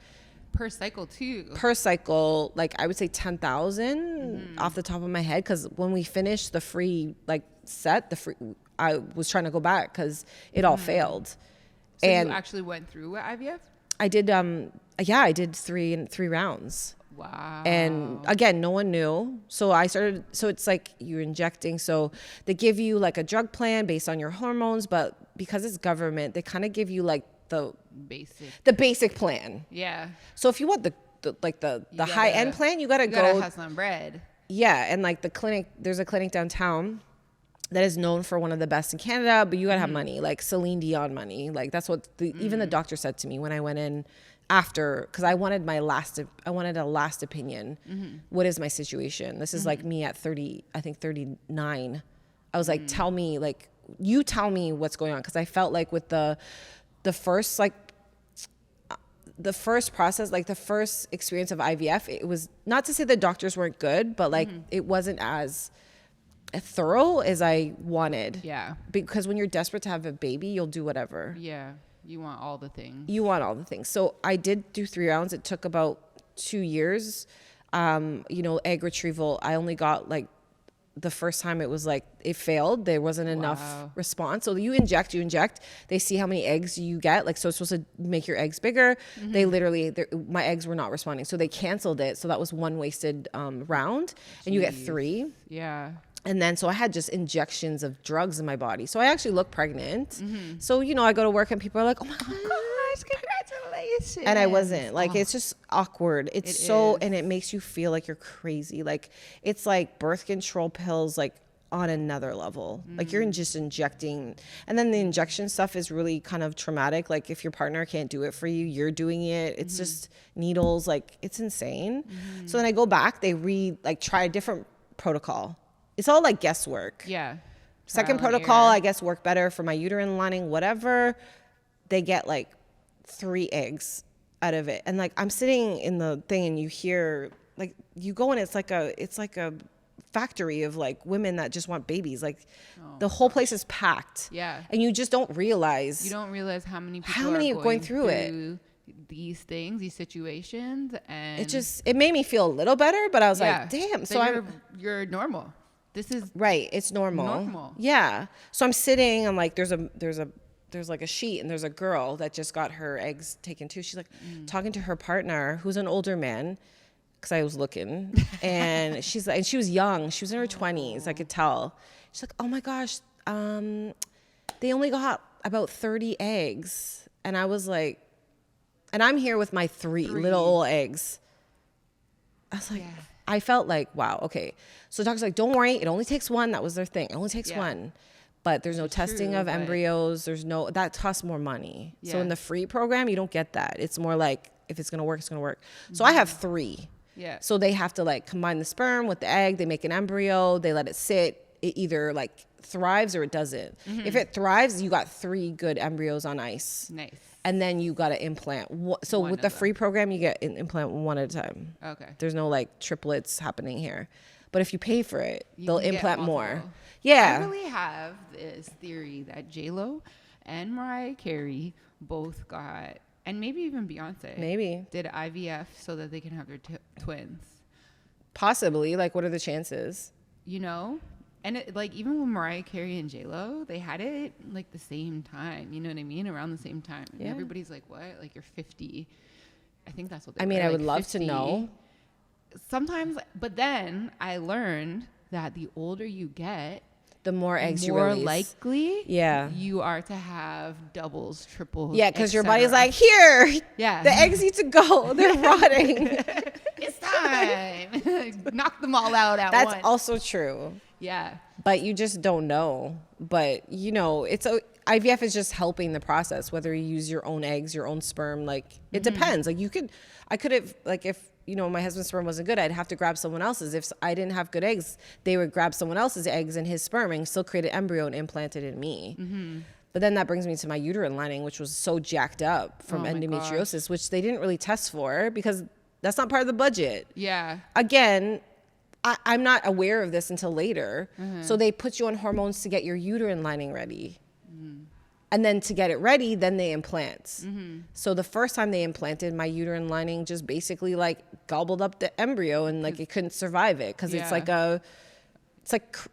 per cycle too. Per cycle, like I would say 10,000 off the top of my head. Because when we finished the free set, I was trying to go back because it all failed. So and you actually went through IVF? I did. I did three rounds. Wow. And again, no one knew. So I started, so it's like you're injecting. So they give you like a drug plan based on your hormones, but because it's government, they kind of give you like the basic plan. Yeah. So if you want the high end plan, you gotta have some bread. Yeah. And like there's a clinic downtown that is known for one of the best in Canada, but you gotta have money, like Celine Dion money. Like that's what even the doctor said to me when I went in after, because I wanted a last opinion. What is my situation? This is like me at 30, I think 39. I was like, tell me, like, you tell me what's going on. Because I felt like with the first process, like the first experience of IVF, it was not to say the doctors weren't good, but like it wasn't as thorough as I wanted. Yeah. Because when you're desperate to have a baby, you'll do whatever. Yeah. You want all the things. So I did do 3 rounds. It took about 2 years. Egg retrieval, I only got like the first time it was like it failed. There wasn't enough response. So you inject, they see how many eggs you get, like, so it's supposed to make your eggs bigger. They literally, my eggs were not responding, so they canceled it. So that was one wasted round. And you get 3. Yeah. And then, so I had just injections of drugs in my body. So I actually look pregnant. So, you know, I go to work and people are like, oh my gosh, congratulations. And I wasn't. Like, it's just awkward. It's so, and it makes you feel like you're crazy. Like, it's like birth control pills, like, on another level. Like, you're just injecting. And then the injection stuff is really kind of traumatic. Like, if your partner can't do it for you, you're doing it. It's just needles. Like, it's insane. So then I go back, they try a different protocol. It's all like guesswork. Yeah. Second protocol, I guess, worked better for my uterine lining, whatever. They get like 3 eggs out of it. And like, I'm sitting in the thing and you hear, like, you go and it's like a factory of like women that just want babies. Like, the whole place is packed. Yeah. And you just don't realize. You don't realize how many people are going through it. These things, these situations. And it made me feel a little better, but I was like, damn. So you're normal. This is right. It's normal. Yeah. So I'm sitting. I'm like, there's like a sheet, and there's a girl that just got her eggs taken too. She's like talking to her partner, who's an older man, because I was looking, and she's like, and she was young. She was in her 20s. I could tell. She's like, oh my gosh, they only got about 30 eggs, and I was like, and I'm here with my 3 little old eggs. I was like. Yeah. I felt like, wow, okay. So the doctor's like, don't worry, it only takes 1. That was their thing. It only takes 1. But there's no testing of embryos. That costs more money. Yeah. So in the free program, you don't get that. It's more like, if it's going to work, it's going to work. So I have 3. Yeah. So they have to like combine the sperm with the egg. They make an embryo. They let it sit. It either like thrives or it doesn't. If it thrives, you got 3 good embryos on ice. Nice. And then you got to implant. So with the free program, you get an implant 1 at a time. Okay. There's no like triplets happening here. But if you pay for it, they'll implant more. Yeah. I really have this theory that J-Lo and Mariah Carey both got, and maybe even Beyonce. Maybe. Did IVF so that they can have their twins. Possibly. Like, what are the chances? You know? And it, like, even with Mariah Carey and J-Lo, they had it like the same time. You know what I mean? Around the same time. And everybody's like, what? Like, you're 50. I think that's what they were. I would love 50. To know. Sometimes, but then I learned that the older you get, the more eggs you more release. Likely you are to have doubles, triples. Yeah, because your body's like, here, the eggs need to go. They're rotting. It's time. Knock them all out at once. That's also true. Yeah. But you just don't know. But, you know, IVF is just helping the process, whether you use your own eggs, your own sperm. Like, it depends. Like, I could have, like, if, you know, my husband's sperm wasn't good, I'd have to grab someone else's. If I didn't have good eggs, they would grab someone else's eggs and his sperm and still create an embryo and implant it in me. But then that brings me to my uterine lining, which was so jacked up from endometriosis, which they didn't really test for because that's not part of the budget. Yeah. Again, I'm not aware of this until later. So they put you on hormones to get your uterine lining ready. And then to get it ready, then they implant. So the first time they implanted, my uterine lining just basically like gobbled up the embryo and like it couldn't survive it because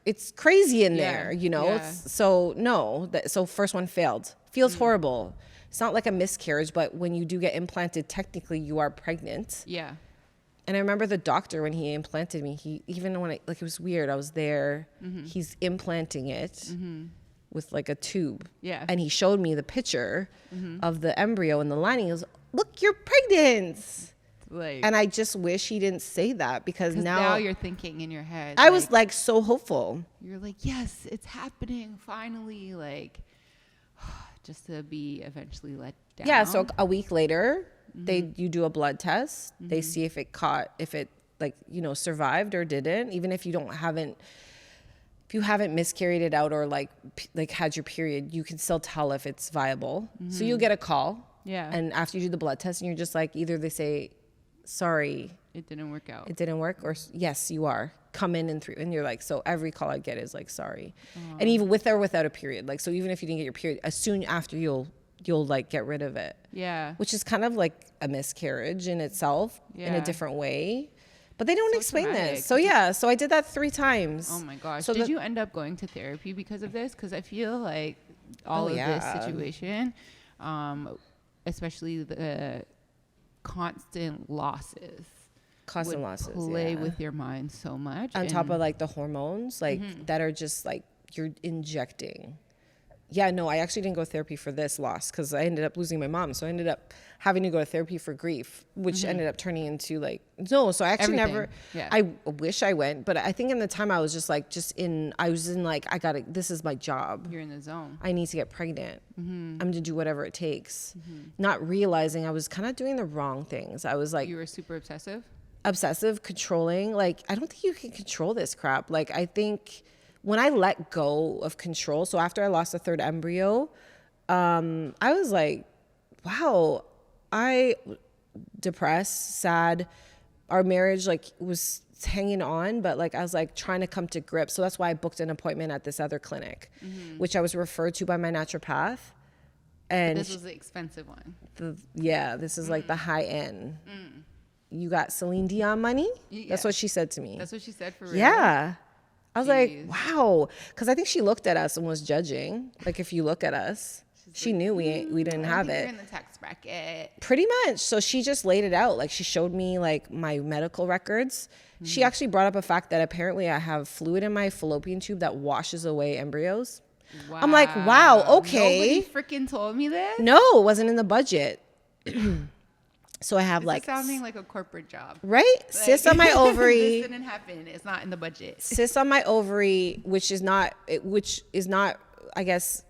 it's crazy in there, you know? So first one failed. Feels horrible. It's not like a miscarriage, but when you do get implanted, technically you are pregnant. Yeah. And I remember the doctor when he implanted me, it was weird. I was there, he's implanting it with like a tube. Yeah. And he showed me the picture of the embryo and the lining. He was, look, you're pregnant. Like, and I just wish he didn't say that because now you're thinking in your head. I was like so hopeful. You're like, yes, it's happening finally. Like, just to be eventually let down. Yeah. So a week later, you do a blood test. They see if it like, you know, survived or didn't. Even if you haven't miscarried it out or like had your period, you can still tell if it's viable. So you'll get a call. Yeah. And after you do the blood test, and you're just like, either they say, sorry, it didn't work out. It didn't work, or yes, you are. Come in and through. And you're like, so every call I get is like, sorry. And even with or without a period, like, so even if you didn't get your period, as soon after you'll like get rid of it. Yeah. Which is kind of like a miscarriage in itself in a different way. But they don't So explain traumatic. this. So yeah, so I did that 3 times. Oh my gosh. So did you end up going to therapy because of this? Because I feel like all of this situation, especially the constant losses, play with your mind so much. On top of like the hormones, like that are just like you're injecting. Yeah, no, I actually didn't go to therapy for this loss because I ended up losing my mom. So I ended up having to go to therapy for grief, which ended up turning into like, no, so I actually I wish I went, but I think in the time I was just like, I was in like, this is my job. You're in the zone. I need to get pregnant. I'm going to do whatever it takes. Not realizing I was kind of doing the wrong things. I was like. You were super obsessive, controlling. Like, I don't think you can control this crap. Like, I think when I let go of control, so after I lost the 3rd embryo, I was like, wow, depressed, sad. Our marriage like was hanging on, but like I was like trying to come to grips. So that's why I booked an appointment at this other clinic, which I was referred to by my naturopath. And this was the expensive one. This is like the high end. You got Celine Dion money? Yeah. That's what she said to me. That's what she said for real? Yeah. I was like, wow. Because I think she looked at us and was judging. Like, if you look at us, she knew we didn't have it. You're in the tax bracket. Pretty much. So she just laid it out. Like, she showed me, like, my medical records. She actually brought up a fact that apparently I have fluid in my fallopian tube that washes away embryos. Wow. I'm like, wow, okay. Nobody freaking told me this? No, it wasn't in the budget. So I have this is sounding like a corporate job, right? Like, cyst on my ovary. This didn't happen. It's not in the budget. Cyst on my ovary, which is not, I guess,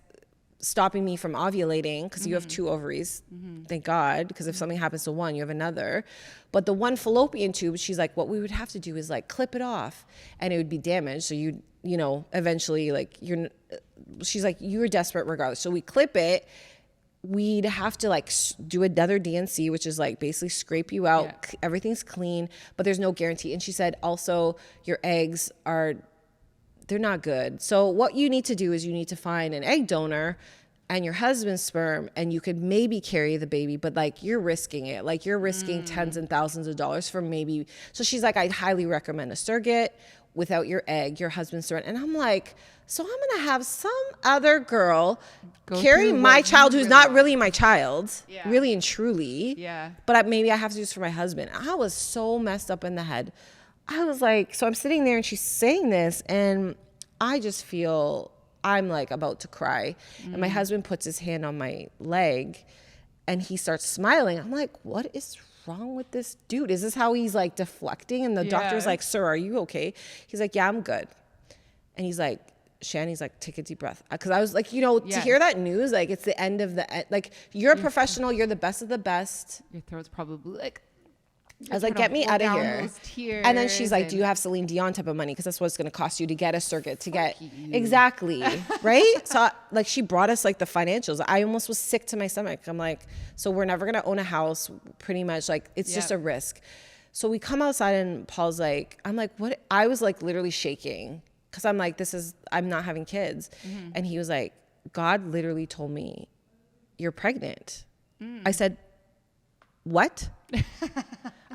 stopping me from ovulating because you have 2 ovaries. Thank God, because if something happens to one, you have another. But the one fallopian tube, she's like, what we would have to do is like clip it off, and it would be damaged. So you eventually like she's like, you were desperate regardless. So we clip it. We'd have to like do another DNC, which is like basically scrape you out. Yeah. Everything's clean, but there's no guarantee. And she said also your eggs they're not good. So what you need to do is you need to find an egg donor and your husband's sperm, and you could maybe carry the baby, but like you're risking it. Like you're risking tens and thousands of dollars for maybe. So she's like, I'd highly recommend a surrogate without your egg, your husband's sperm. And I'm like, so I'm going to have some other girl carry my child who's not really my child, really and truly. Yeah. But maybe I have to do this for my husband. I was so messed up in the head. I was like, so I'm sitting there and she's saying this, and I just feel I'm like about to cry. And my husband puts his hand on my leg and he starts smiling. I'm like, what is wrong with this dude? Is this how he's like deflecting? And the doctor's like, sir, are you okay? He's like, yeah, I'm good. And he's like, Shanny's like, take a deep breath. Because I was like, to hear that news, like it's the end of like you're a professional, you're the best of the best. Your throat's probably like, I was like, get me out of here. And then she's like, do you have Celine Dion type of money? Because that's what it's going to cost you to get a surrogate, to get exactly right. So like she brought us like the financials. I almost was sick to my stomach. I'm like, so we're never going to own a house, pretty much. Like it's just a risk. So we come outside and Paul's like, I'm like, what? I was like literally shaking because I'm like, I'm not having kids. And he was like, God literally told me you're pregnant. I said, what?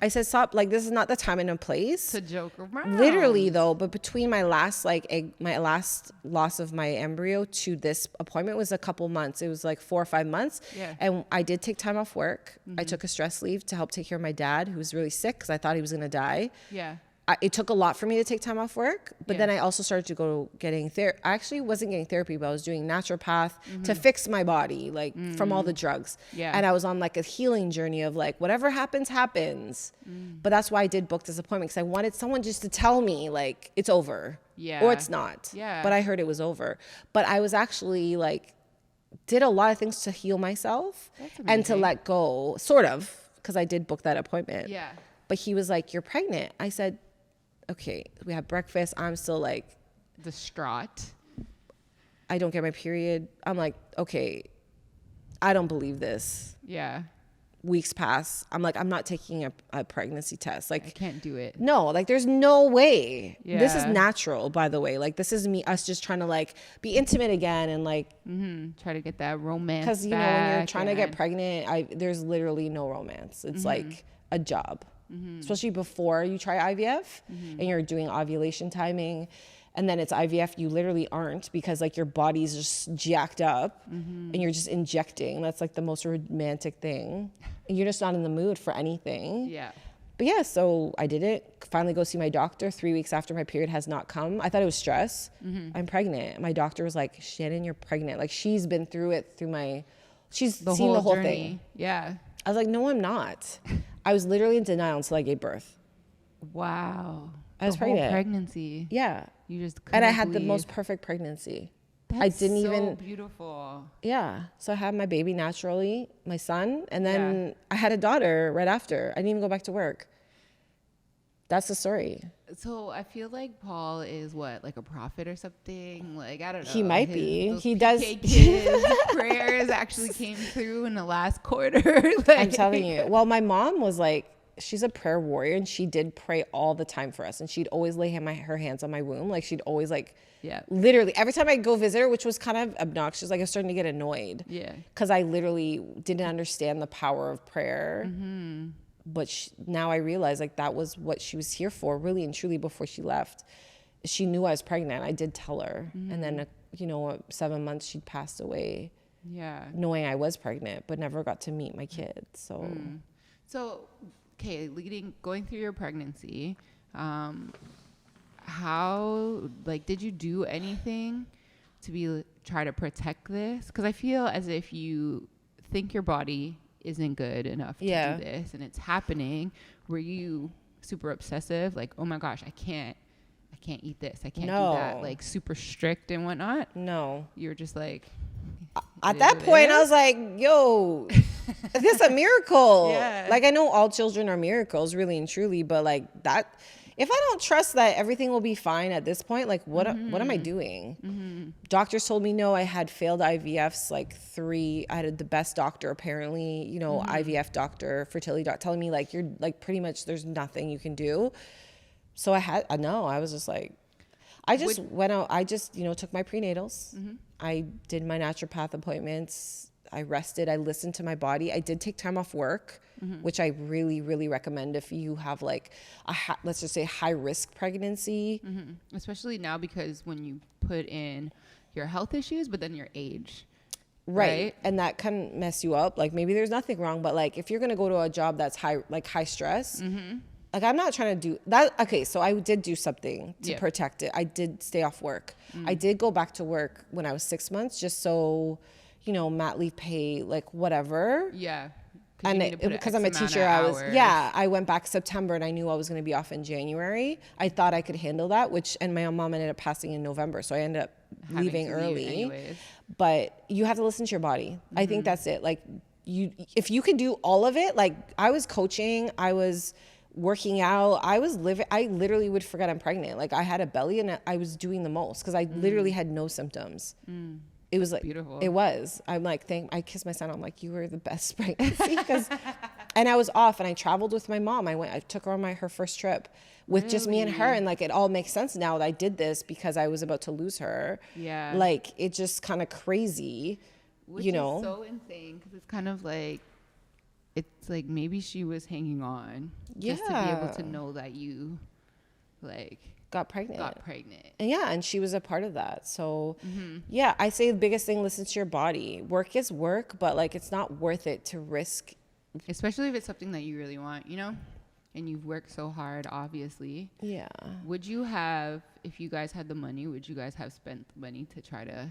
I said, stop. Like, this is not the time and the place to joke around. Literally, though. But between my last my last loss of my embryo to this appointment was a couple months. It was like 4 or 5 months. Yeah. And I did take time off work. I took a stress leave to help take care of my dad, who was really sick because I thought he was going to die. Yeah. It took a lot for me to take time off work, but then I also started to go getting therapy. I actually wasn't getting therapy, but I was doing naturopath to fix my body, like from all the drugs. Yeah. And I was on like a healing journey of like, whatever happens, happens. But that's why I did book this appointment, because I wanted someone just to tell me like, it's over. Yeah. Or it's not. Yeah. But I heard it was over. But I was actually like, did a lot of things to heal myself and to let go, sort of, because I did book that appointment. Yeah. But he was like, you're pregnant. I said, okay, we had breakfast. I'm still like distraught. I don't get my period. I'm like, okay, I don't believe this. Yeah. Weeks pass. I'm like, I'm not taking a pregnancy test. Like, I can't do it. No, like there's no way. Yeah. This is natural, by the way. Like, this is us just trying to like be intimate again and like try to get that romance. Because when you're trying to get pregnant, there's literally no romance. It's like a job. especially before you try IVF and you're doing ovulation timing. And then it's IVF, you literally aren't, because like your body's just jacked up and you're just injecting. That's like the most romantic thing. And you're just not in the mood for anything. Yeah. But yeah, so I did it. Finally go see my doctor 3 weeks after my period has not come. I thought it was stress. I'm pregnant. My doctor was like, Shannon, you're pregnant. Like she's been through it she's seen the whole journey. thing. Yeah. I was like, no, I'm not. I was literally in denial until I gave birth. Wow. I was the whole pregnant. Pregnancy. Yeah. You just And I had the believe. most perfect pregnancy. That's I didn't so even beautiful. Yeah. So I had my baby naturally, my son, and then I had a daughter right after. I didn't even go back to work. That's the story. So I feel like Paul is what, like a prophet or something? Like, I don't know. He might be. Those He does. PK kids prayers actually came through in the last quarter. Like, I'm telling you. Well, my mom was like, she's a prayer warrior, and she did pray all the time for us. And she'd always lay her hands on my womb. Like she'd always like, literally every time I go visit her, which was kind of obnoxious. Like I was starting to get annoyed. Yeah. Because I literally didn't understand the power of prayer. But now I realize like that was what she was here for, really and truly. Before she left, she knew I was pregnant. I did tell her. And then, 7 months she'd passed away. Yeah. Knowing I was pregnant, but never got to meet my kid. So. So, okay, going through your pregnancy, how, like, did you do anything to try to protect this? Because I feel as if you think your body isn't good enough to do this, and it's happening. Were you super obsessive? Like, oh my gosh, I can't eat this. I can't do that. Like super strict and whatnot? No. You were just like, at that point, I was like, yo, this is a miracle. Yeah. Like, I know all children are miracles, really and truly, but like that, if I don't trust that everything will be fine at this point, like what am I doing? Doctors told me no. I had failed IVFs, like 3. I had the best doctor apparently, IVF doctor, fertility doctor, telling me like, you're like pretty much there's nothing you can do. So I was just like, I just went out. I just, took my prenatals. I did my naturopath appointments. I rested. I listened to my body. I did take time off work, which I really, really recommend if you have like let's just say high risk pregnancy. Especially now, because when you put in your health issues, but then your age. Right. And that can mess you up. Like maybe there's nothing wrong, but like if you're going to go to a job that's high stress, like I'm not trying to do that. Okay. So I did do something to protect it. I did stay off work. I did go back to work when I was 6 months, just so, mat leave pay, like whatever. Yeah. And because I'm a teacher, I went back September and I knew I was going to be off in January. I thought I could handle that, and my mom ended up passing in November. So I ended up leaving early. But you have to listen to your body. I think that's it. Like if you can do all of it, like I was coaching, I was working out, I literally would forget I'm pregnant. Like I had a belly and I was doing the most because I literally had no symptoms. It was like beautiful. It was. I'm like, I kissed my son. I'm like, you were the best pregnancy, and I was off and I traveled with my mom. I took her on her first trip with just me and her, and like it all makes sense now that I did this because I was about to lose her. Yeah. Like it just kind of crazy, Which is so insane because it's kind of like, it's like maybe she was hanging on just to be able to know that you like got pregnant. And and she was a part of that. So I say the biggest thing, listen to your body. Work is work, but like it's not worth it to risk, especially if it's something that you really want, and you've worked so hard, obviously. Yeah. Would you have, if you guys had the money, would you guys have spent the money to try to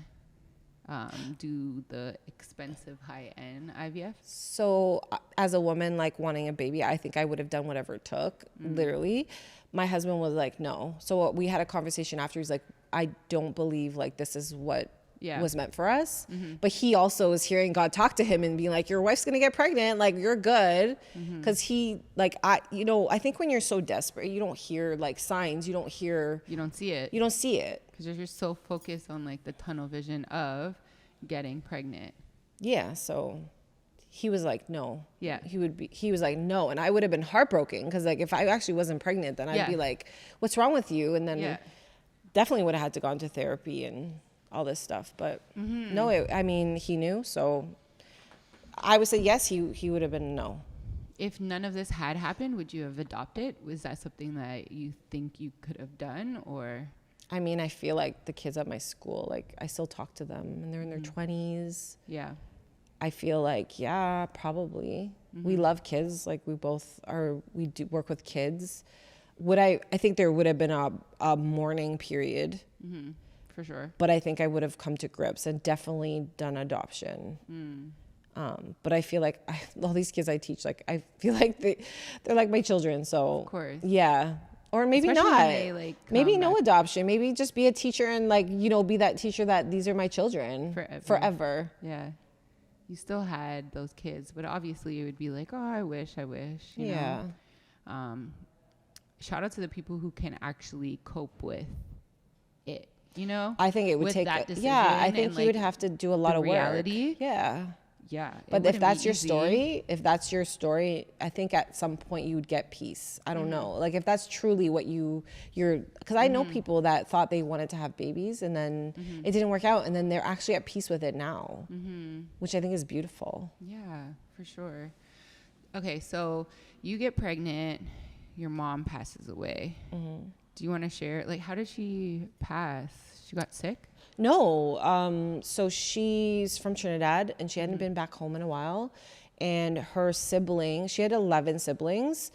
do the expensive high-end IVF? So as a woman like wanting a baby, I think I would have done whatever it took, literally. My husband was like, no. So we had a conversation after. He's like, I don't believe like this is what was meant for us. But he also was hearing God talk to him and being like, your wife's going to get pregnant. Like, you're good. Because he, like, I think when you're so desperate, you don't hear like signs. You don't see it. Because you're just so focused on like the tunnel vision of getting pregnant. Yeah. So he was like, no. Yeah. He was like, no. And I would have been heartbroken because like if I actually wasn't pregnant, then I'd be like, what's wrong with you? And then definitely would have had to go into therapy and all this stuff. But he knew. So I would say yes, he would have been no. if none of this had happened, would you have adopted? Was that something that you think you could have done, or? I mean, I feel like the kids at my school, like I still talk to them and they're in their 20s. Yeah. I feel like, yeah, probably. We love kids. Like we do work with kids. I think there would have been a mourning period. For sure. But I think I would have come to grips and definitely done adoption. But I feel like all these kids I teach, like I feel like they're like my children. So of course. Yeah. Or maybe Especially not. when they, like, Maybe come no back. adoption. Maybe just be a teacher and like, you know, be that teacher that these are my children forever. Yeah. You still had those kids, but obviously it would be like, oh, I wish, you know? Shout out to the people who can actually cope with it, you know? I think it would with take that decision. I think and, you would have to do a lot of reality. work. Yeah. Yeah. But if that's your story, I think at some point you would get peace. I don't know. Like if that's truly what you're, because I know people that thought they wanted to have babies and then it didn't work out and then they're actually at peace with it now, which I think is beautiful. Yeah, for sure. Okay, so you get pregnant, your mom passes away. Do you want to share, like, how did she pass? She got sick? No. So she's from Trinidad and she hadn't been back home in a while. And her siblings, she had 11 siblings.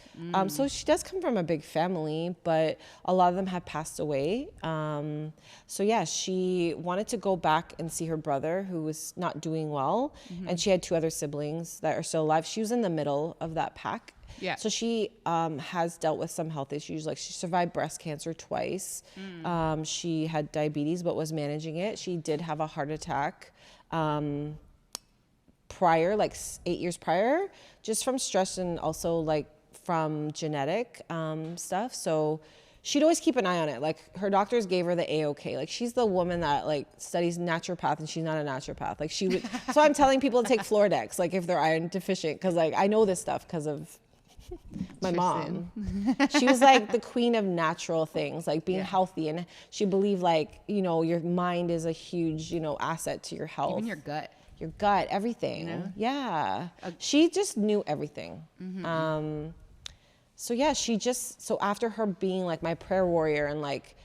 So she does come from a big family, but a lot of them had passed away. So yeah, she wanted to go back and see her brother who was not doing well. And she had 2 other siblings that are still alive. She was in the middle of that pack. Yeah. So she has dealt with some health issues. Like she survived breast cancer twice. She had diabetes, but was managing it. She did have a heart attack prior, like 8 years prior, just from stress and also like from genetic stuff. So she'd always keep an eye on it. Like her doctors gave her the A-OK. Like she's the woman that like studies naturopath and she's not a naturopath. Like she would, so I'm telling people to take Floradex, like if they're iron deficient. Cause like I know this stuff because of my mom. She was like the queen of natural things, like being healthy. And she believed like, you know, your mind is a huge, you know, asset to your health. Even your gut. Everything. You know? Yeah. She just knew everything. So yeah, so after her being like my prayer warrior and like,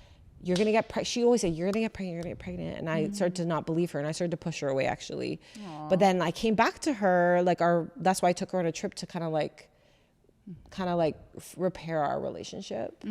you're going to get pregnant. She always said, you're going to get pregnant, you're going to get pregnant. And I started to not believe her and I started to push her away actually. Aww. But then I came back to her, like that's why I took her on a trip to kind of like repair our relationship. I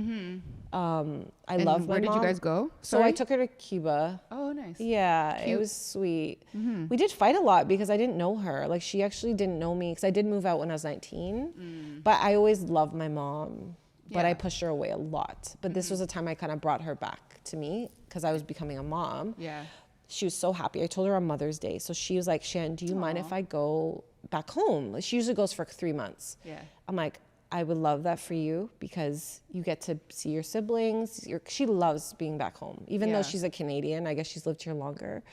love my mom. Where did you guys go? So I took her to Cuba. Oh, nice. Yeah, it was sweet. We did fight a lot because I didn't know her. Like she actually didn't know me because I did move out when I was 19. But I always loved my mom. But I pushed her away a lot. But this was the time I kind of brought her back to me because I was becoming a mom. Yeah. She was so happy. I told her on Mother's Day. So she was like, Shan, do you mind if I go back home? Like, she usually goes for 3 months. Yeah. I'm like, I would love that for you because you get to see your siblings. She loves being back home, even though she's a Canadian. I guess she's lived here longer.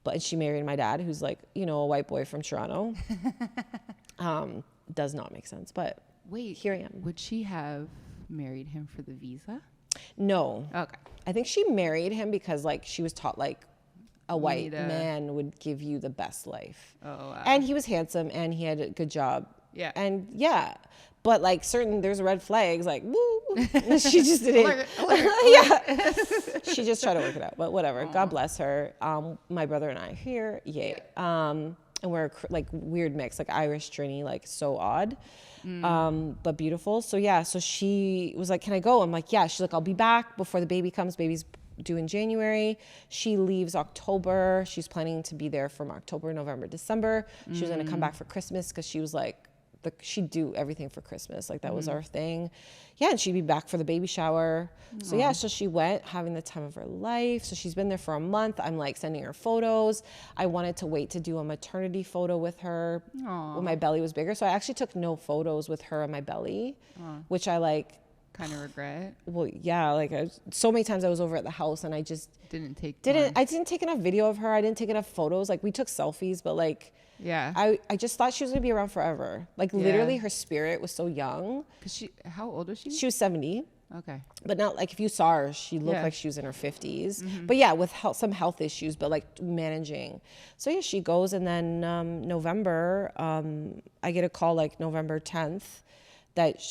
But she married my dad, who's like, you know, a white boy from Toronto. Does not make sense. But wait, here I am. Would she have married him for the visa? No. Okay. I think she married him because like she was taught like a white man would give you the best life. Oh, wow. And he was handsome and he had a good job. Yeah. And yeah. But like there's red flags like, woo. She just didn't. Yeah. She just tried to work it out, but whatever. Aww. God bless her. My brother and I are here. Yay. And we're like weird mix, like Irish Trini, like so odd. But beautiful. So yeah, so she was like, can I go? I'm like, yeah. She's like, I'll be back before the baby comes. Baby's due in January. She leaves October. She's planning to be there from October, November, December. She was going to come back for Christmas because she was like, she'd do everything for Christmas. Like that was our thing. Yeah. And she'd be back for the baby shower. Aww. So yeah, so she went having the time of her life. So she's been there for a month. I'm like sending her photos. I wanted to wait to do a maternity photo with her when my belly was bigger. So I actually took no photos with her on my belly, which I like kind of regret. Well, yeah, like so many times I was over at the house and I just didn't take enough video of her. I didn't take enough photos. Like we took selfies, but like, yeah, I just thought she was gonna be around forever. Like literally her spirit was so young. Cause how old was she? She was 70. Okay. But not like, if you saw her, she looked like she was in her 50s. But yeah, with some health issues, but like managing. So yeah, she goes, and then November, I get a call like November 10th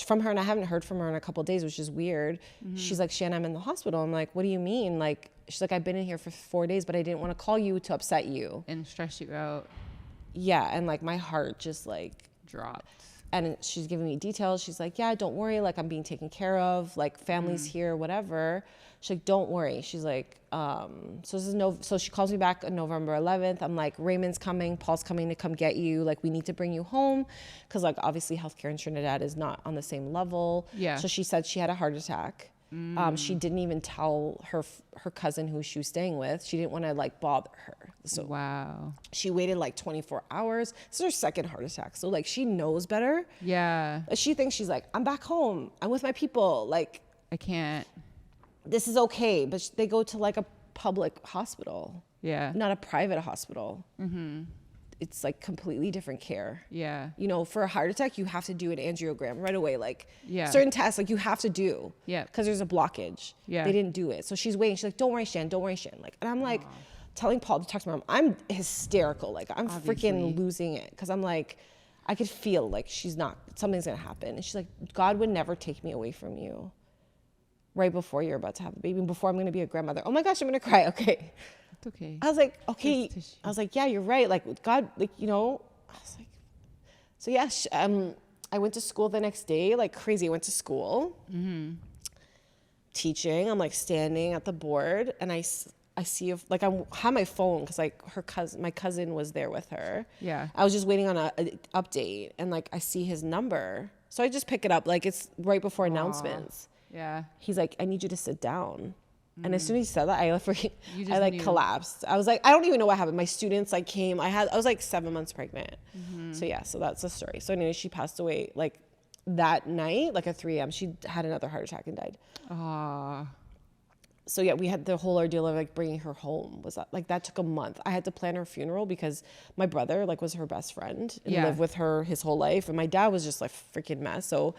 from her, and I haven't heard from her in a couple of days, which is weird. She's like, Shannon, I'm in the hospital. I'm like, what do you mean? Like, she's like, I've been in here for 4 days, but I didn't want to call you to upset you and stress you out. Yeah, and like my heart just like dropped. And she's giving me details. She's like, yeah, don't worry. Like, I'm being taken care of. Like, family's here, whatever. She's like, don't worry. She's like, so she calls me back on November 11th. I'm like, Raymond's coming. Paul's coming to come get you. Like, we need to bring you home. Because, like, obviously healthcare in Trinidad is not on the same level. Yeah. So she said she had a heart attack. She didn't even tell her cousin who she was staying with. She didn't want to like bother her. So wow. She waited like 24 hours. This is her second heart attack. So like she knows better. Yeah. She thinks, she's like, I'm back home. I'm with my people. Like, I can't. This is okay. But they go to like a public hospital. Yeah. Not a private hospital. Mm-hmm. It's like completely different care. Yeah. You know, for a heart attack, you have to do an angiogram right away. Like certain tests, like you have to do. Yeah. Because there's a blockage. Yeah. They didn't do it. So she's waiting. She's like, don't worry, Shan. Don't worry, Shan. Like, and I'm like, telling Paul to talk to my mom. I'm hysterical. Like, I'm freaking losing it. Because I'm like, I could feel like something's going to happen. And she's like, God would never take me away from you right before you're about to have a baby, before I'm going to be a grandmother. Oh my gosh, I'm going to cry. Okay. It's okay. I was like, okay. I was like, yeah, you're right. Like, with God, like, you know, I was like, so yeah, I went to school the next day, like crazy. I went to school, teaching. I'm like standing at the board, and I see, like, I have my phone because like my cousin was there with her. Yeah. I was just waiting on an update, and like I see his number. So I just pick it up. Like, it's right before announcements. Yeah. He's like, I need you to sit down. And as soon as he said that, I like collapsed. I was like, I don't even know what happened. My students like came. I was like 7 months pregnant. So yeah, so that's the story. So anyway, she passed away like that night, like at 3 a.m. She had another heart attack and died. So yeah, we had the whole ordeal of like bringing her home. That took a month. I had to plan her funeral because my brother like was her best friend and lived with her his whole life, and my dad was just like freaking mess. So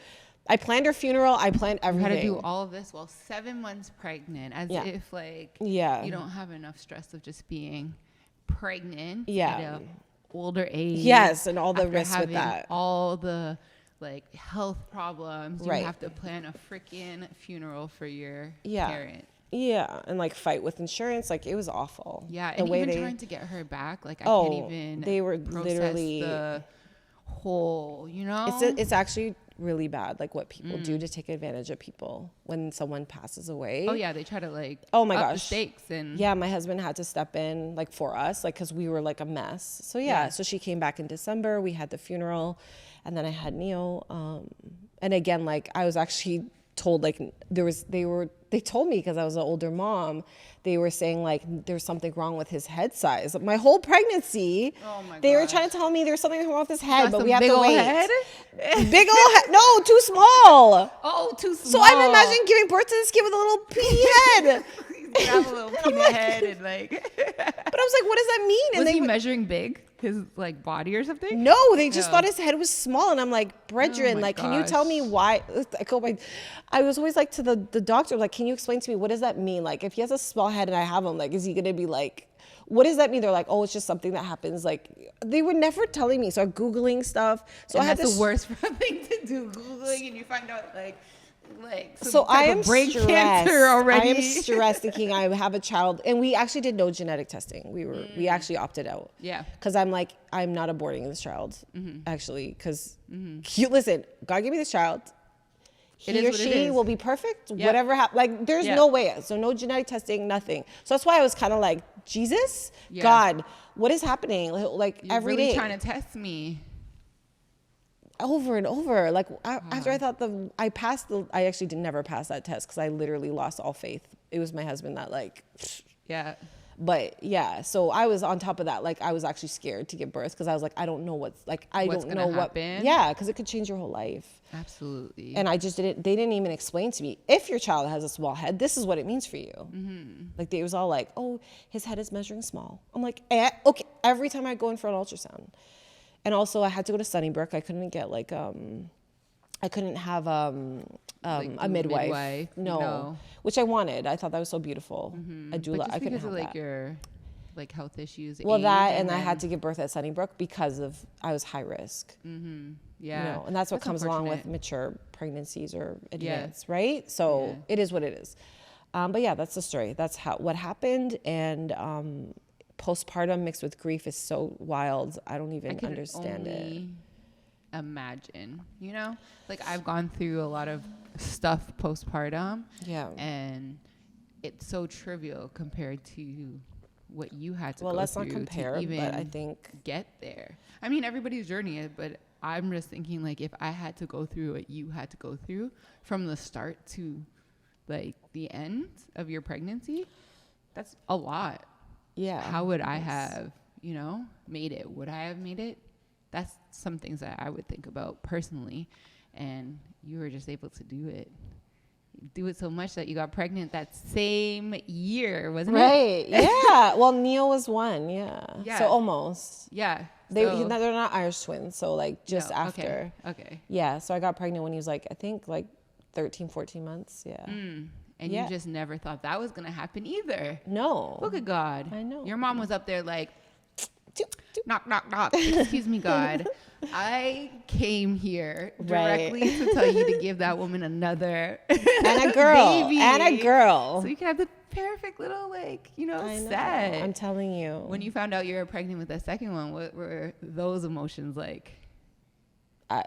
I planned her funeral. I planned everything. You had to do all of this while 7 months pregnant, as if like you don't have enough stress of just being pregnant at an older age. Yes, and all the risks with that. All the like health problems. You have to plan a freaking funeral for your parent. Yeah, and like fight with insurance. Like, it was awful. Yeah, and even trying to get her back. Like, I can't even they were literally the whole, you know? It's actually really bad, like what people do to take advantage of people when someone passes away. Oh yeah, they try to like up the stakes. And my husband had to step in like for us, like because we were like a mess. So so she came back in December. We had the funeral, and then I had Neo. And again, like I was actually told like they told me, because I was an older mom, they were saying like there's something wrong with his head size. My whole pregnancy, they were trying to tell me there's something wrong with his head, but we have to wait. Head? Big old head? No, too small. Oh, too small. So I'm imagining giving birth to this kid with a little peanut head. You have a little peanut head and like. But I was like, what does that mean? Was he measuring big? His like body or something? No, they just thought his head was small, and I'm like, brethren, like, can you tell me why? I was always like to the doctor, like, can you explain to me what does that mean? Like, if he has a small head and I have him, like, is he gonna be like, what does that mean? They're like, oh, it's just something that happens. Like, they were never telling me, so I'm googling stuff. So and I had that's the worst thing to do, googling, and you find out like so I am brain cancer already. I am stressed thinking I have a child, and we actually did no genetic testing. We actually opted out. Yeah, because I'm like, I'm not aborting this child, actually, because listen, God gave me this child. He or she will be perfect. Yep. Whatever happens, like there's no way. So no genetic testing, nothing. So that's why I was kind of like, Jesus, God, what is happening? Like you're every really day, trying to test me. Over and over, like after I thought I actually never pass that test because I literally lost all faith. It was my husband that like, but so I was on top of that. Like I was actually scared to give birth because I was like, I don't know what's like, I don't know what, because it could change your whole life. Absolutely. And they didn't even explain to me, if your child has a small head, this is what it means for you. Like they was all like, oh, his head is measuring small. I'm like, okay. Every time I go in for an ultrasound. And also I had to go to Sunnybrook. I couldn't get like I couldn't have Like, a midwife. No. Which I wanted. I thought that was so beautiful. A doula. But just I couldn't because have of like that. your like health issues. Well, age, that and I then, had to give birth at Sunnybrook because of I was high risk. Yeah. You know, and that's what comes along with unfortunate. mature pregnancies or advanced, right? So it is what it is. But yeah, that's the story. That's what happened. And postpartum mixed with grief is so wild. I don't even understand it. Imagine, you know, like I've gone through a lot of stuff postpartum. Yeah. And it's so trivial compared to what you had to go let's through not compare, to even but I think get there. I mean, everybody's journey is, but I'm just thinking like if I had to go through what you had to go through from the start to like the end of your pregnancy, that's a lot. Yeah. How would I have, you know, made it? Would I have made it? That's some things that I would think about personally. And you were just able to do it. Do it so much that you got pregnant that same year, wasn't it? Right. Yeah. Well, Neil was one. Yeah. Yeah. So almost. Yeah. They're not Irish twins. So like just No, after. Okay. Yeah. So I got pregnant when he was like, I think like 13, 14 months. Yeah. And you just never thought that was going to happen either. No. Look at God. I know. Your mom was up there like, knock, knock, knock. Excuse me, God. I came here directly to tell you to give that woman another and a girl baby. And a girl. So you can have the perfect little, like, you know, set. I'm telling you. When you found out you were pregnant with the second one, what were those emotions like? I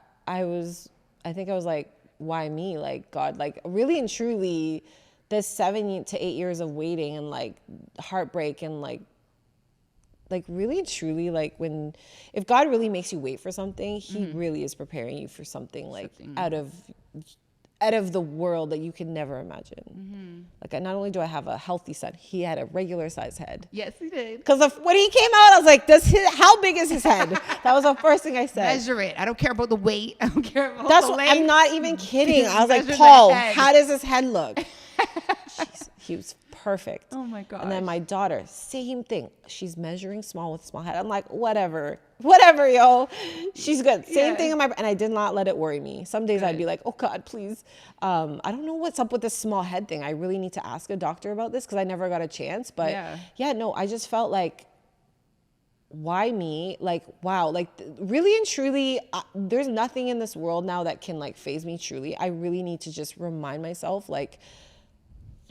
think I was like, why me? Like, God, like really and truly this 7 to 8 years of waiting and like heartbreak and like really and truly, like if God really makes you wait for something, he really is preparing you for something like out of the world that you can never imagine. Like not only do I have a healthy son, he had a regular size head. Yes, he did. Because when he came out, I was like, how big is his head? That was the first thing I said. Measure it. I don't care about the weight. I don't care about the length. I'm not even kidding. I was like, Measure Paul, the head. how does his head look? Jeez, he was perfect. Oh my God. And then my daughter, same thing. She's measuring small with small head. I'm like, whatever, yo. She's good. Same thing and I did not let it worry me. Some days I'd be like, oh God, please. I don't know what's up with this small head thing. I really need to ask a doctor about this because I never got a chance. But no, I just felt like, why me? Like, wow, like really and truly, there's nothing in this world now that can like faze me truly. I really need to just remind myself like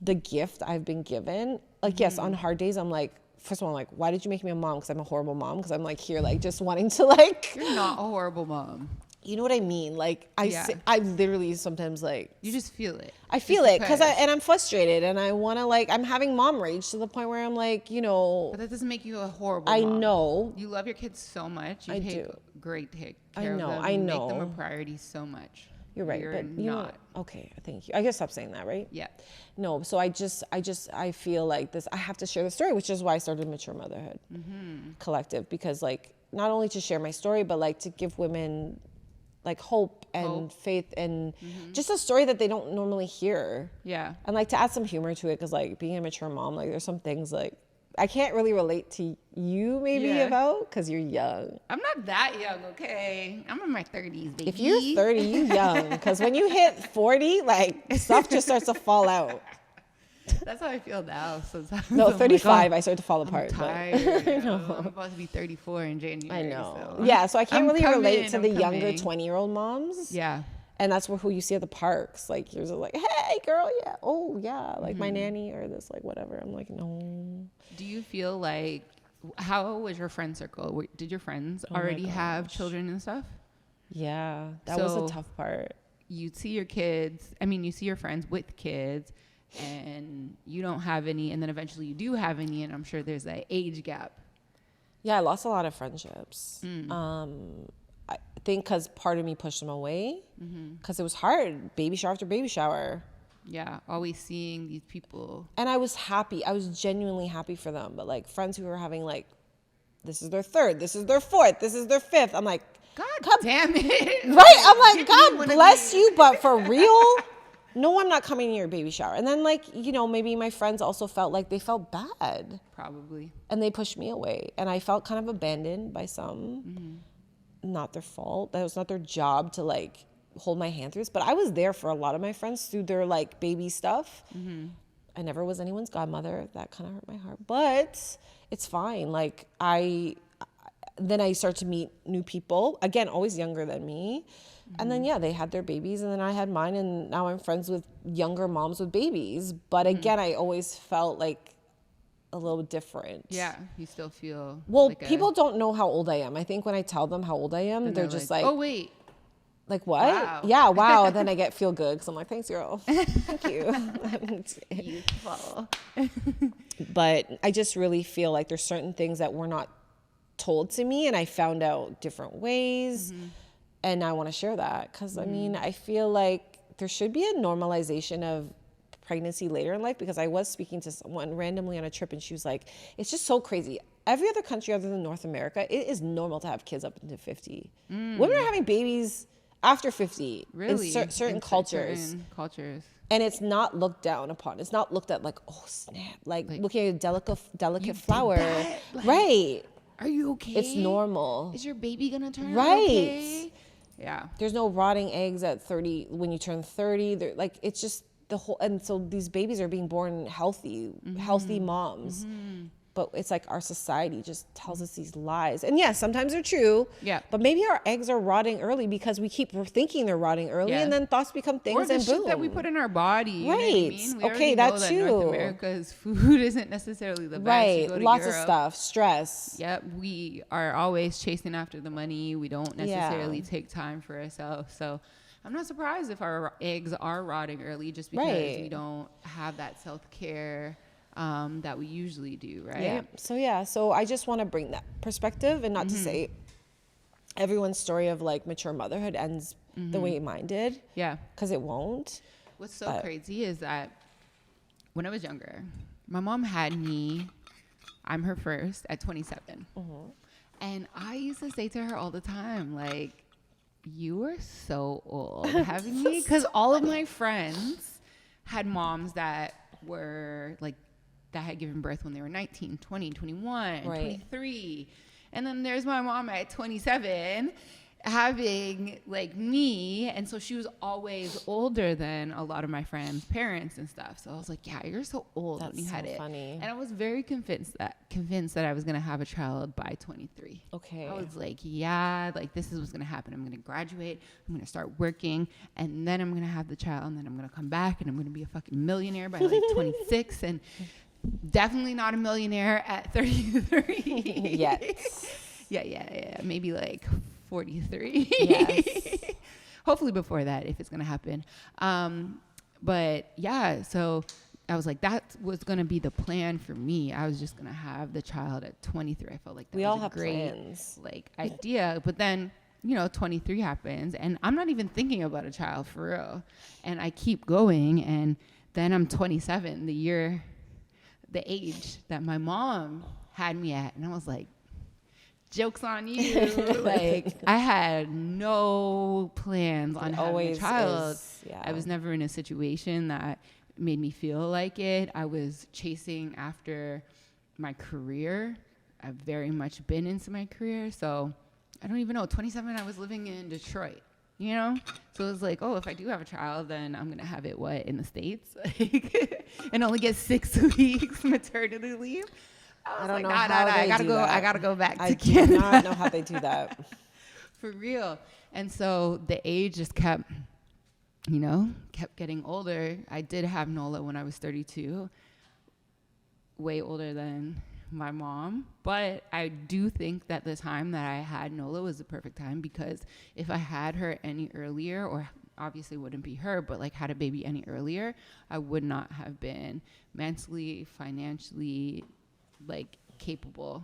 the gift I've been given. Like, yes, on hard days, I'm like, first of all, I'm like, why did you make me a mom? Because I'm a horrible mom. Because I'm like here, like just wanting to like. You're not a horrible mom. You know what I mean? Like I literally sometimes like. You just feel it. I feel it because I'm frustrated and I want to like, I'm having mom rage to the point where I'm like, you know. But that doesn't make you a horrible mom. I know. You love your kids so much. You take great care I of know. them. I know. You make them a priority so much. You're right, but you not. Okay, thank you. I guess stop saying that, right? Yeah. No, so I feel like this. I have to share the story, which is why I started Mature Motherhood Collective, because like not only to share my story, but like to give women like hope and faith and just a story that they don't normally hear. Yeah. And like to add some humor to it, because like being a mature mom, like there's some things like I can't really relate to you maybe about because you're young. I'm not that young, okay? I'm in my 30s, baby. If you're 30, you young. Because when you hit 40, like stuff just starts to fall out. That's how I feel now. Sometimes. No, I'm 35, like, I start to fall apart. I'm tired. I know. I'm about to be 34 in January. I know. So Yeah, so I can't I'm really relate to I'm the coming. younger 20-year-old moms. Yeah. And that's who you see at the parks. Like, you're just like, hey, girl, yeah. Oh, yeah. Like, my nanny or this, like, whatever. I'm like, no. Do you feel like, how was your friend circle? Did your friends already have children and stuff? Yeah, that was a tough part. You see your kids, you see your friends with kids, and you don't have any, and then eventually you do have any, and I'm sure there's that age gap. Yeah, I lost a lot of friendships. I think because part of me pushed them away because it was hard, baby shower after baby shower. Yeah, always seeing these people. And I was happy. I was genuinely happy for them. But like friends who were having like, this is their third, this is their fourth, this is their fifth. I'm like, God damn it. Right? I'm like, God bless you, but for real? No, I'm not coming to your baby shower. And then like, you know, maybe my friends also felt like they felt bad. Probably. And they pushed me away. And I felt kind of abandoned by some. Not their fault. That was not their job to like hold my hand through this, but I was there for a lot of my friends through their like baby stuff. I never was anyone's godmother. That kind of hurt my heart, but it's fine. Like then I start to meet new people, again, always younger than me. And then, yeah, they had their babies, and then I had mine, and now I'm friends with younger moms with babies. But again, I always felt like a little different. Yeah, you still feel. Well, like people don't know how old I am. I think when I tell them how old I am, they're just like, oh, wait. Like what? Wow. Yeah, wow. Then I feel good because I'm like, thanks, girl. Thank you. Youthful. But I just really feel like there's certain things that were not told to me, and I found out different ways. And I want to share that because, I mean, I feel like there should be a normalization of pregnancy later in life, because I was speaking to someone randomly on a trip, and she was like, it's just so crazy. Every other country other than North America, it is normal to have kids up into 50. Women are having babies after 50 really? in certain cultures. Certain cultures. And it's not looked down upon. It's not looked at like, oh, snap. Like looking at a delicate flower. Like, right. Are you okay? It's normal. Is your baby going to turn right. okay? Yeah. There's no rotting eggs at 30 when you turn 30. They're like, it's just the whole, and so these babies are being born healthy moms. But it's like our society just tells us these lies. And yes, sometimes they're true. Yeah. But maybe our eggs are rotting early because we keep thinking they're rotting early, and then thoughts become things, or the and shit boom. that we put in our body. You right. know what I mean? We Okay, that know too. That North America's food isn't necessarily the best. Right. You go to Lots Europe, of stuff. Stress. Yep. We are always chasing after the money. We don't necessarily take time for ourselves. So I'm not surprised if our eggs are rotting early, just because we don't have that self-care that we usually do, right? Yeah. So I just want to bring that perspective, and not to say everyone's story of like mature motherhood ends the way mine did. Yeah. Because it won't. What's so crazy is that when I was younger, my mom had me, I'm her first, at 27. And I used to say to her all the time, like, you are so old having me. Because all of my friends had moms that were like, that had given birth when they were 19, 20, 21, 23. And then there's my mom at 27 having like me. And so she was always older than a lot of my friends' parents and stuff. So I was like, yeah, you're so old when you had it. Funny. And I was very convinced that I was going to have a child by 23. Okay. I was like, yeah, like this is what's going to happen. I'm going to graduate. I'm going to start working, and then I'm going to have the child, and then I'm going to come back, and I'm going to be a fucking millionaire by like 26. And definitely not a millionaire at 33 yet. Yeah. Maybe like 43. Yes. Hopefully before that, if it's going to happen. But yeah, so I was like, that was going to be the plan for me. I was just going to have the child at 23. I felt like that was a great plans. Like idea. But then, 23 happens, and I'm not even thinking about a child for real. And I keep going, and then I'm 27, the age that my mom had me at. And I was like, joke's on you. Like, I had no plans on having a child. I was never in a situation that made me feel like it. I was chasing after my career. I've very much been into my career. So I don't even know. 27, I was living in Detroit. So it was like, oh, if I do have a child, then I'm gonna have it in the States, and only get 6 weeks maternity leave. I don't know how I gotta go back to Canada. I do not know how they do that. For real. And so the age just kept getting older. I did have Nola when I was 32, way older than my mom, but I do think that the time that I had Nola was the perfect time, because if I had her any earlier, or obviously wouldn't be her, but like had a baby any earlier, I would not have been mentally, financially, like capable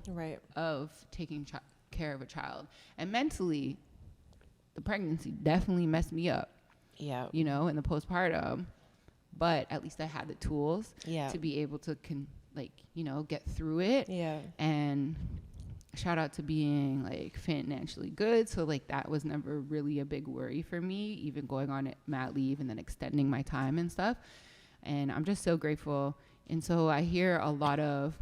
of taking care of a child. And mentally, the pregnancy definitely messed me up. Yeah. In the postpartum, but at least I had the tools to be able to get through it. Yeah. And shout out to being like financially good. So like that was never really a big worry for me, even going on mat leave and then extending my time and stuff. And I'm just so grateful. And so I hear a lot of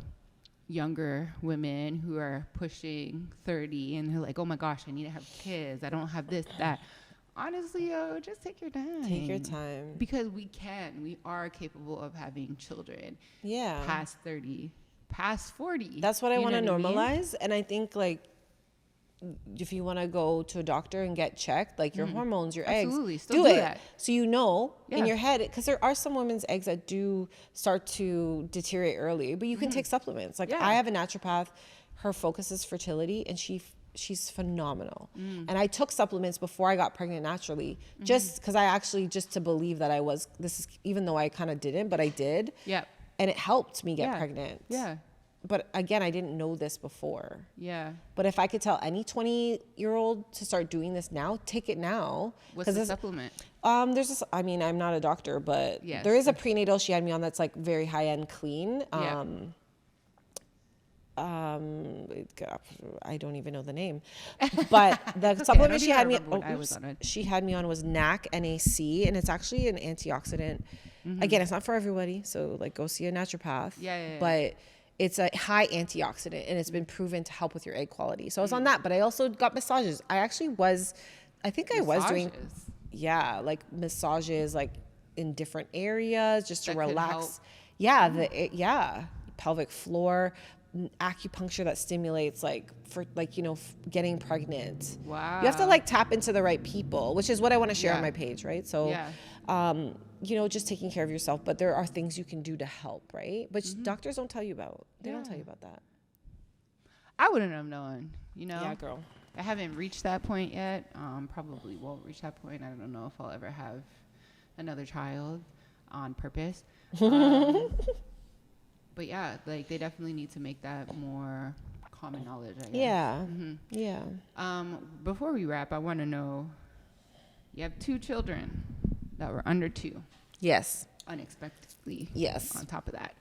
younger women who are pushing 30 and they're like, oh my gosh, I need to have kids. I don't have this, that. honestly, yo, just take your time. Take your time. Because we are capable of having children. Yeah. Past 30, past 40. That's what I want to normalize. Mean? And I think like, if you want to go to a doctor and get checked, like your hormones, your Absolutely. eggs, Still do it. That. So in your head, because there are some women's eggs that do start to deteriorate early, but you can take supplements. Like I have a naturopath, her focus is fertility, and she's phenomenal. And I took supplements before I got pregnant naturally, just because I actually, just to believe that even though I kind of didn't, but I did. Yeah. And it helped me get pregnant. Yeah. But again, I didn't know this before. Yeah. But if I could tell any 20-year-old to start doing this now, take it now. What's the supplement? There's this, I mean, I'm not a doctor, but there is a prenatal she had me on that's like very high end clean. I don't even know the name, but the supplement she had me on was NAC, NAC, and it's actually an antioxidant. Again, it's not for everybody, so like go see a naturopath. But it's a high antioxidant, and it's been proven to help with your egg quality. So I was on that, but I also got massages. I think I was doing, like massages, like in different areas, just to relax. Pelvic floor, acupuncture that stimulates getting pregnant. Wow. You have to like tap into the right people, which is what I want to share on my page, right? So just taking care of yourself, but there are things you can do to help, right? But doctors don't tell you about. They don't tell you about that. I wouldn't have known, Yeah, girl. I haven't reached that point yet. Probably won't reach that point. I don't know if I'll ever have another child on purpose. But yeah, like they definitely need to make that more common knowledge, I guess. Yeah. Before we wrap, I want to know, you have 2 children that were under 2. Yes. Unexpectedly. Yes. On top of that,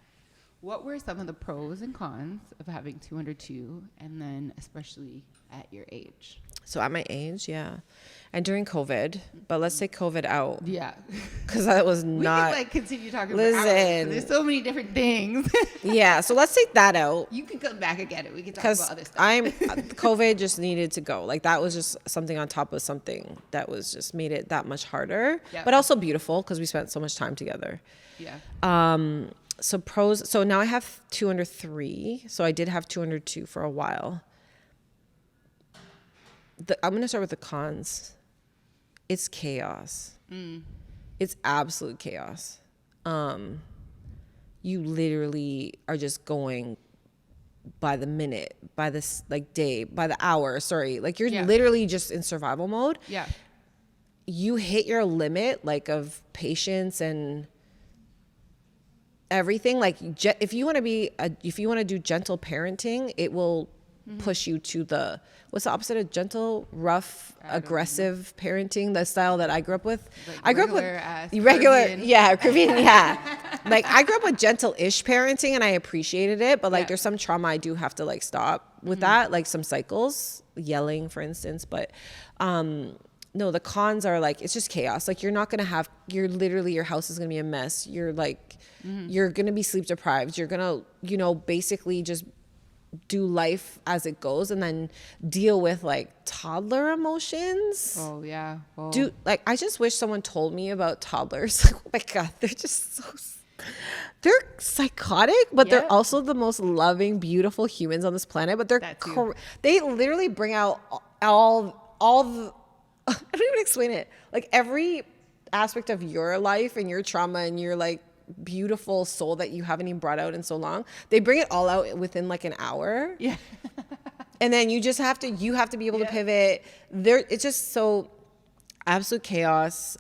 what were some of the pros and cons of having 2 under 2, and then especially at your age? So at my age, and during COVID, but let's take COVID out. Yeah. Because that was not. We can continue talking about hours. There's so many different things. So let's take that out. You can come back and get it. We can talk about other stuff. COVID just needed to go. Like that was just something on top of something that was just made it that much harder, but also beautiful because we spent so much time together. Yeah. So pros. So now I have 2 under 3. So I did have 2 under 2 for a while. I'm going to start with the cons. It's chaos. It's absolute chaos. You literally are just going by the minute, by this day, by the hour. Sorry. Like you're literally just in survival mode. Yeah. You hit your limit of patience and everything. Like if you want to do gentle parenting, it will push you to what's the opposite of gentle, rough, aggressive parenting, the style that I grew up with. I grew up with Caribbean, like I grew up with gentle-ish parenting and I appreciated it, but there's some trauma I do have to stop with that, like some cycles, yelling for instance, but no, the cons are it's just chaos. Like your house is going to be a mess. You're you're going to be sleep deprived. You're going to, basically just do life as it goes and then deal with toddler emotions. Oh yeah. Well, I just wish someone told me about toddlers. Oh my God, they're just they're psychotic, but they're also the most loving, beautiful humans on this planet. But they literally bring out all the I don't even explain it. Every aspect of your life and your trauma and your beautiful soul that you haven't even brought out in so long, they bring it all out within an hour. Yeah. And then you have to be able to pivot. It's just so absolute chaos.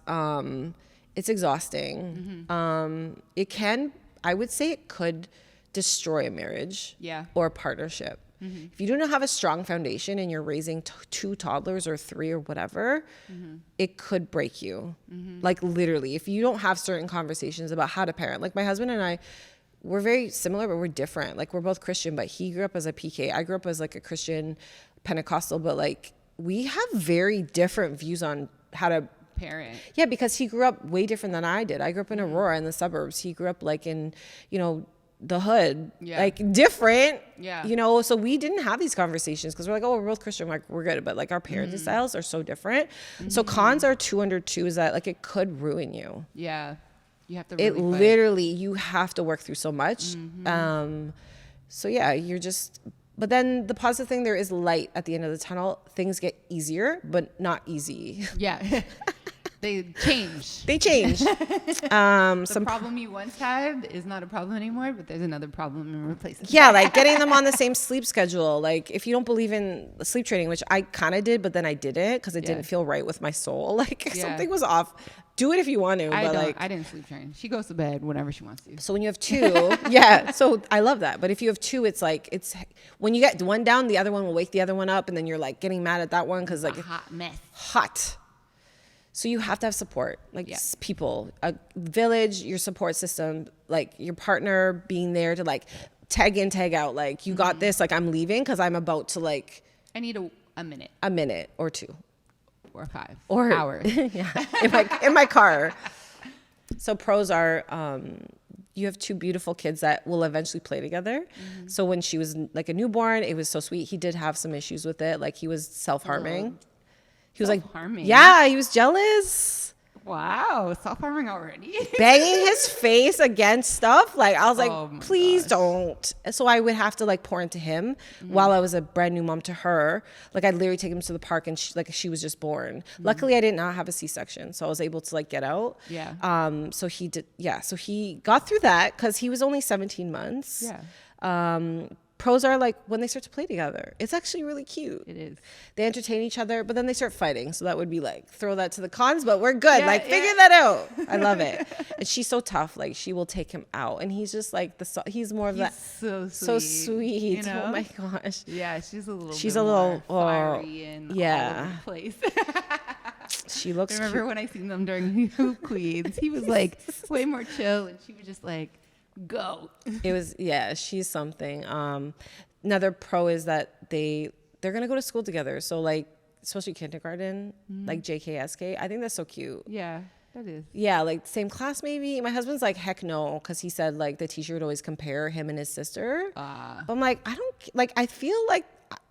It's exhausting. I would say it could destroy a marriage or a partnership. If you do not have a strong foundation and you're raising 2 toddlers or 3 or whatever, it could break you. Literally, if you don't have certain conversations about how to parent. My husband and I, we're very similar, but we're different. We're both Christian, but he grew up as a PK. I grew up as a Christian Pentecostal, but we have very different views on how to parent. Yeah, because he grew up way different than I did. I grew up in Aurora in the suburbs. He grew up in, the hood, Yeah. like different, Yeah. you know? So we didn't have these conversations because we're like, oh, we're both Christian. Like, we're good. But like our parenting styles are so different. So cons are 2 under 2 is that like it could ruin you. Yeah. You have to It really fight. literally, you have to work through so much. So yeah, you're just, but then the positive thing, there is light at the end of the tunnel. Things get easier, but not easy. Yeah. They change. They change. The problem you once had is not a problem anymore, but there's another problem in replacement. Yeah, like getting them on the same sleep schedule. Like if you don't believe in sleep training, which I kind of did, but then I didn't because it didn't feel right with my soul. Like something was off. Do it if you want to, I didn't sleep train. She goes to bed whenever she wants to. So when you have two, yeah, so I love that. But if you have two, it's like, it's when you get one down, the other one will wake the other one up, and then you're like getting mad at that one because like a hot mess. Hot. So you have to have support, like people, a village, your support system, like your partner being there to like tag in, tag out. Like you got this, like I'm leaving because I'm about to like. I need a minute. A minute or 2. Or 5. Or hours. Yeah, in my car. So pros are, you have 2 beautiful kids that will eventually play together. So when she was like a newborn, it was so sweet. He did have some issues with it. Like he was self-harming. He was like, yeah, he was jealous. Wow, self-harming already. Banging his face against stuff. Like I was like, please don't. So I would have to like pour into him while I was a brand new mom to her. Like I'd literally take him to the park and she was just born. Luckily I did not have a C-section, so I was able to like get out. Yeah. So he did. Yeah. So he got through that because he was only 17 months. Yeah. Pros are like when they start to play together. It's actually really cute. It is. They entertain each other, but then they start fighting. So that would be like, throw that to the cons, but we're good. Yeah, like, figure that out. I love it. And she's so tough. Like, she will take him out. And he's just like, he's more of that. So sweet. You know? Oh my gosh. Yeah, she's a little more fiery and all over the place. She looks Remember cute. when I seen them during Hoop Queens? He was like way more chill, and she was just like, go. It was, yeah, she's something. Another pro is that they're gonna go to school together. So like, especially kindergarten, like JK, I think that's so cute. Yeah, that is. Yeah, like same class maybe. My husband's like, heck no, because he said like the teacher would always compare him and his sister. But I'm like, I feel like,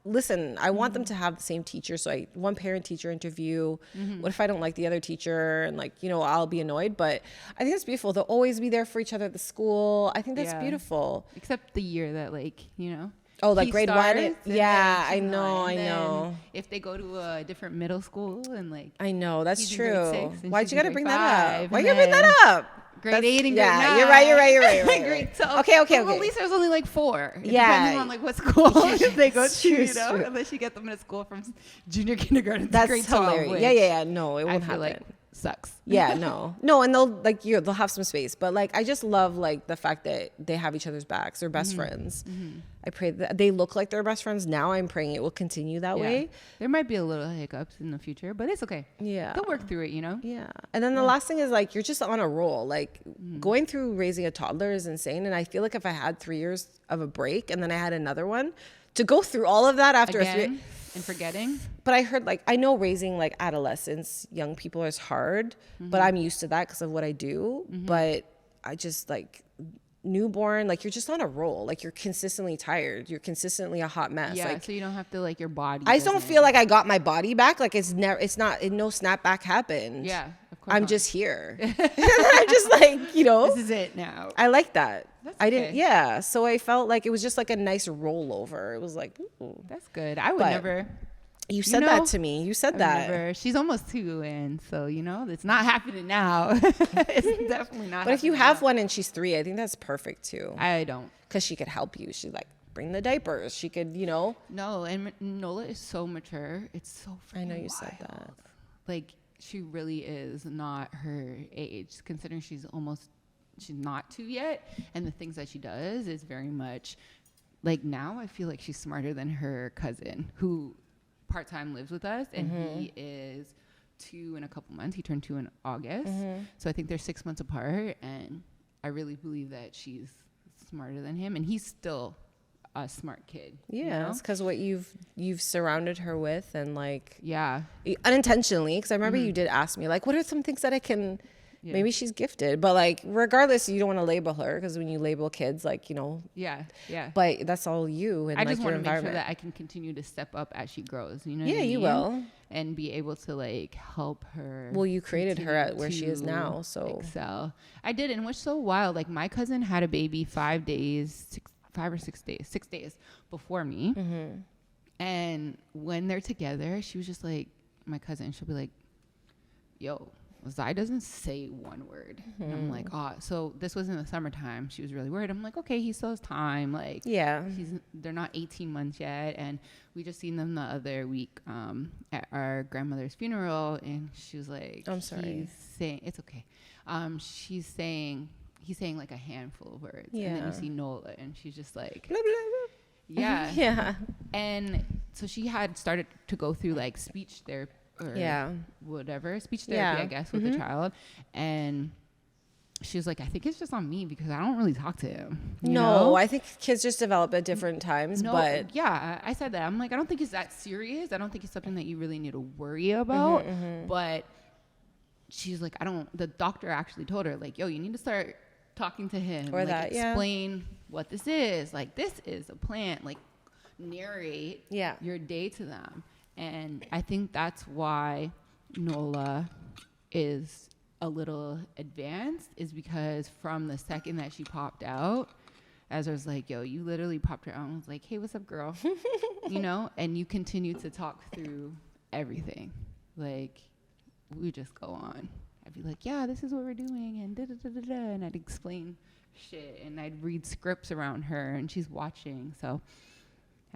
listen, I want them to have the same teacher. So one parent teacher interview. What if I don't like the other teacher? And like, you know, I'll be annoyed. But I think it's beautiful. They'll always be there for each other at the school. I think that's beautiful. Except the year that like, you know. Oh, like grade 1? Yeah, I know. If they go to a different middle school and like. I know, that's true. Why'd you got to bring that up? Why you bring that up? Grade 8 and grade 9. Yeah, you're right. Grade 12. Okay. Well, at least there's only like 4. Yeah. Depending on like what school they go to, you know, unless you get them in a school from junior kindergarten to grade 12. Hilarious. Yeah. No, it won't happen. Like sucks. Yeah, no, and they'll have some space, but like I just love like the fact that they have each other's backs. They're best friends. I pray that they look like they're best friends now. I'm praying it will continue that way. There might be a little hiccups in the future, but it's okay. Yeah, they'll work through it, you know. Yeah, and then the last thing is like you're just on a roll. Like going through raising a toddler is insane, and I feel like if I had 3 years of a break and then I had another one, to go through all of that after Again, and forgetting. But I heard like I know raising like adolescents, young people is hard, but I'm used to that because of what I do. But I just like newborn, like you're just on a roll. Like you're consistently tired. You're consistently a hot mess. Yeah, like, so you don't have to like your body. I just don't feel like I got my body back. Like it's no snapback happened. Yeah, of course. I'm just here. I'm just like, you know. This is it now. I like that. That's I didn't. okay. Yeah. So I felt like it was just like a nice rollover. It was like, ooh. That's good. I would never. You said that to me. You said that. Never. She's almost 2, and so you know it's not happening now. It's definitely not. But if you have one and she's 3, I think that's perfect too. I don't. Because she could help you. She'd like bring the diapers. She could, you know. No, and Nola is so mature. It's so freaking I know you wild. said that. Like she really is not her age, considering she's not 2 yet, and the things that she does is very much like now. I feel like she's smarter than her cousin who part-time lives with us, and he is 2 in a couple months. He turned 2 in August, so I think they're 6 months apart, and I really believe that she's smarter than him, and he's still a smart kid. Yeah, you know? it's because what you've surrounded her with, and like Yeah, unintentionally. Because I remember you did ask me like, what are some things that I can Maybe she's gifted, but like regardless, you don't want to label her, because when you label kids, like, you know. Yeah. But that's all you and I like just your want to make sure environment. that I can continue to step up as she grows. You know. Yeah, what I you mean? will. And be able to like help her. Well, you created her at where she is now, so excel. I did, and which so wild. Like my cousin had a baby 5 days, 6 days before me, and when they're together, she was just like, my cousin. She'll be like, "Yo, Zai doesn't say one word." And I'm like, oh, so this was in the summertime. She was really worried. I'm like, okay, he still has time. Like, they're not 18 months yet. And we just seen them the other week at our grandmother's funeral. And she was like, I'm sorry. He's saying, it's okay. He's saying like a handful of words. Yeah. And then you see Nola, and she's just like, blah, blah, blah. yeah. Yeah. And so she had started to go through like speech therapy. Or whatever, speech therapy, I guess, with the child. And she was like, I think it's just on me because I don't really talk to him. You know? I think kids just develop at different times. But yeah, I said that. I'm like, I don't think it's that serious. I don't think it's something that you really need to worry about. But she's like, the doctor actually told her, like, yo, you need to start talking to him. Or like, that, explain what this is. Like, this is a plant. Like, narrate your day to them. And I think that's why Nola is a little advanced, is because from the second that she popped out, as I was like, yo, you literally popped her out and was like, hey, what's up, girl? You know, and you continue to talk through everything. Like, we just go on. I'd be like, yeah, this is what we're doing, and da-da-da-da-da, and I'd explain shit, and I'd read scripts around her, and she's watching. So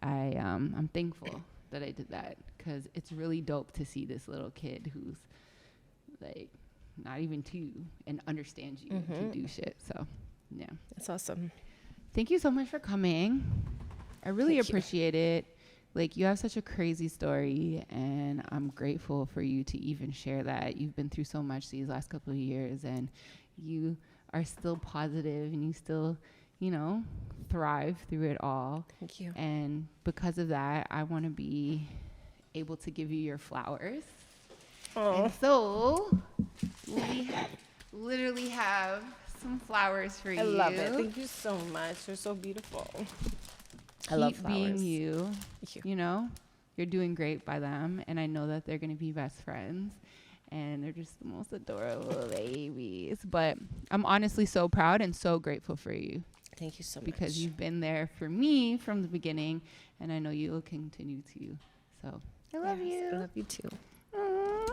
I'm thankful that I did that, because it's really dope to see this little kid who's like not even 2 and understands you to do shit. So yeah, that's awesome. Thank you so much for coming. I really appreciate it. Like, you have such a crazy story, and I'm grateful for you to even share that. You've been through so much these last couple of years, and you are still positive, and you still, you know, thrive through it all. Thank you. And because of that, I want to be able to give you your flowers. Oh. And so we literally have some flowers for you. I love it. Thank you so much. They're so beautiful. I love flowers. Being you. You know, you're doing great by them, and I know that they're going to be best friends. And they're just the most adorable babies. But I'm honestly so proud and so grateful for you. Thank you so much. Because you've been there for me from the beginning, and I know you will continue to. So I love you. I love you too. Aww.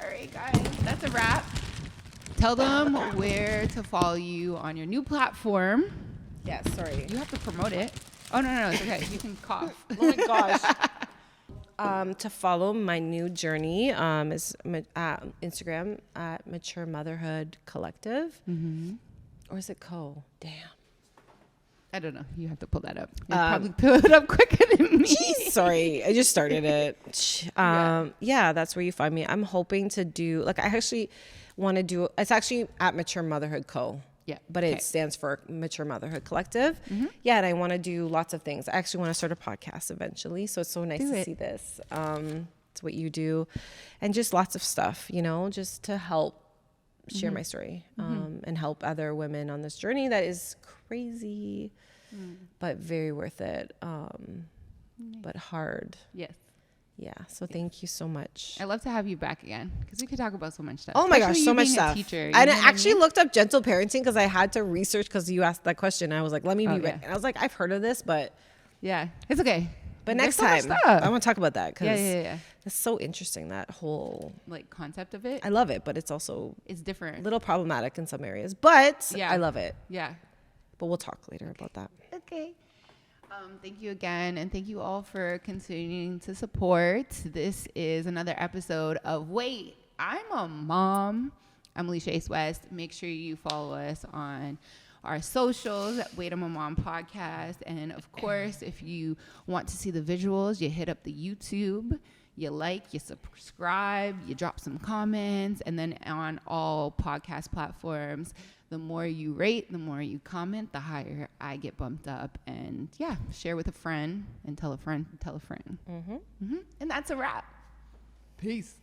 All right, guys, that's a wrap. Tell them where to follow you on your new platform. Yeah, sorry. You have to promote it. Oh, no, it's okay. You can cough. Oh my gosh. To follow my new journey is Instagram at Mature Motherhood Collective. Or is it Co? Damn. I don't know. You have to pull that up. You probably pull it up quicker than me. Geez, sorry. I just started it. Yeah, that's where you find me. I'm hoping to do, like, I actually want to do, it's actually at Mature Motherhood Co. Yeah. But it stands for Mature Motherhood Collective. Yeah, and I want to do lots of things. I actually want to start a podcast eventually. So it's so nice to see this. It's what you do. And just lots of stuff, you know, just to help share my story and help other women on this journey that is crazy, but very worth it, but hard. Yes. Yeah. So thank you so much. I love to have you back again, because we could talk about so much stuff. Oh my gosh, so much stuff. Teacher, and I actually looked up gentle parenting because I had to research, because you asked that question. I was like, let me be ready. And I was like, I've heard of this, but yeah, it's okay. But next time, I want to talk about that, because it's so interesting, that whole like concept of it. I love it, but it's also different, a little problematic in some areas, but I love it. Yeah. But we'll talk later about that. Okay. Thank you again, and thank you all for continuing to support. This is another episode of Wait, I'm a Mom. I'm Alicia Ace West. Make sure you follow us on our socials at Wait, I'm a Mom podcast. And of course, if you want to see the visuals, you hit up the YouTube, you like, you subscribe, you drop some comments, and then on all podcast platforms, the more you rate, the more you comment, the higher I get bumped up. And yeah, share with a friend, and tell a friend, tell a friend. And that's a wrap. Peace.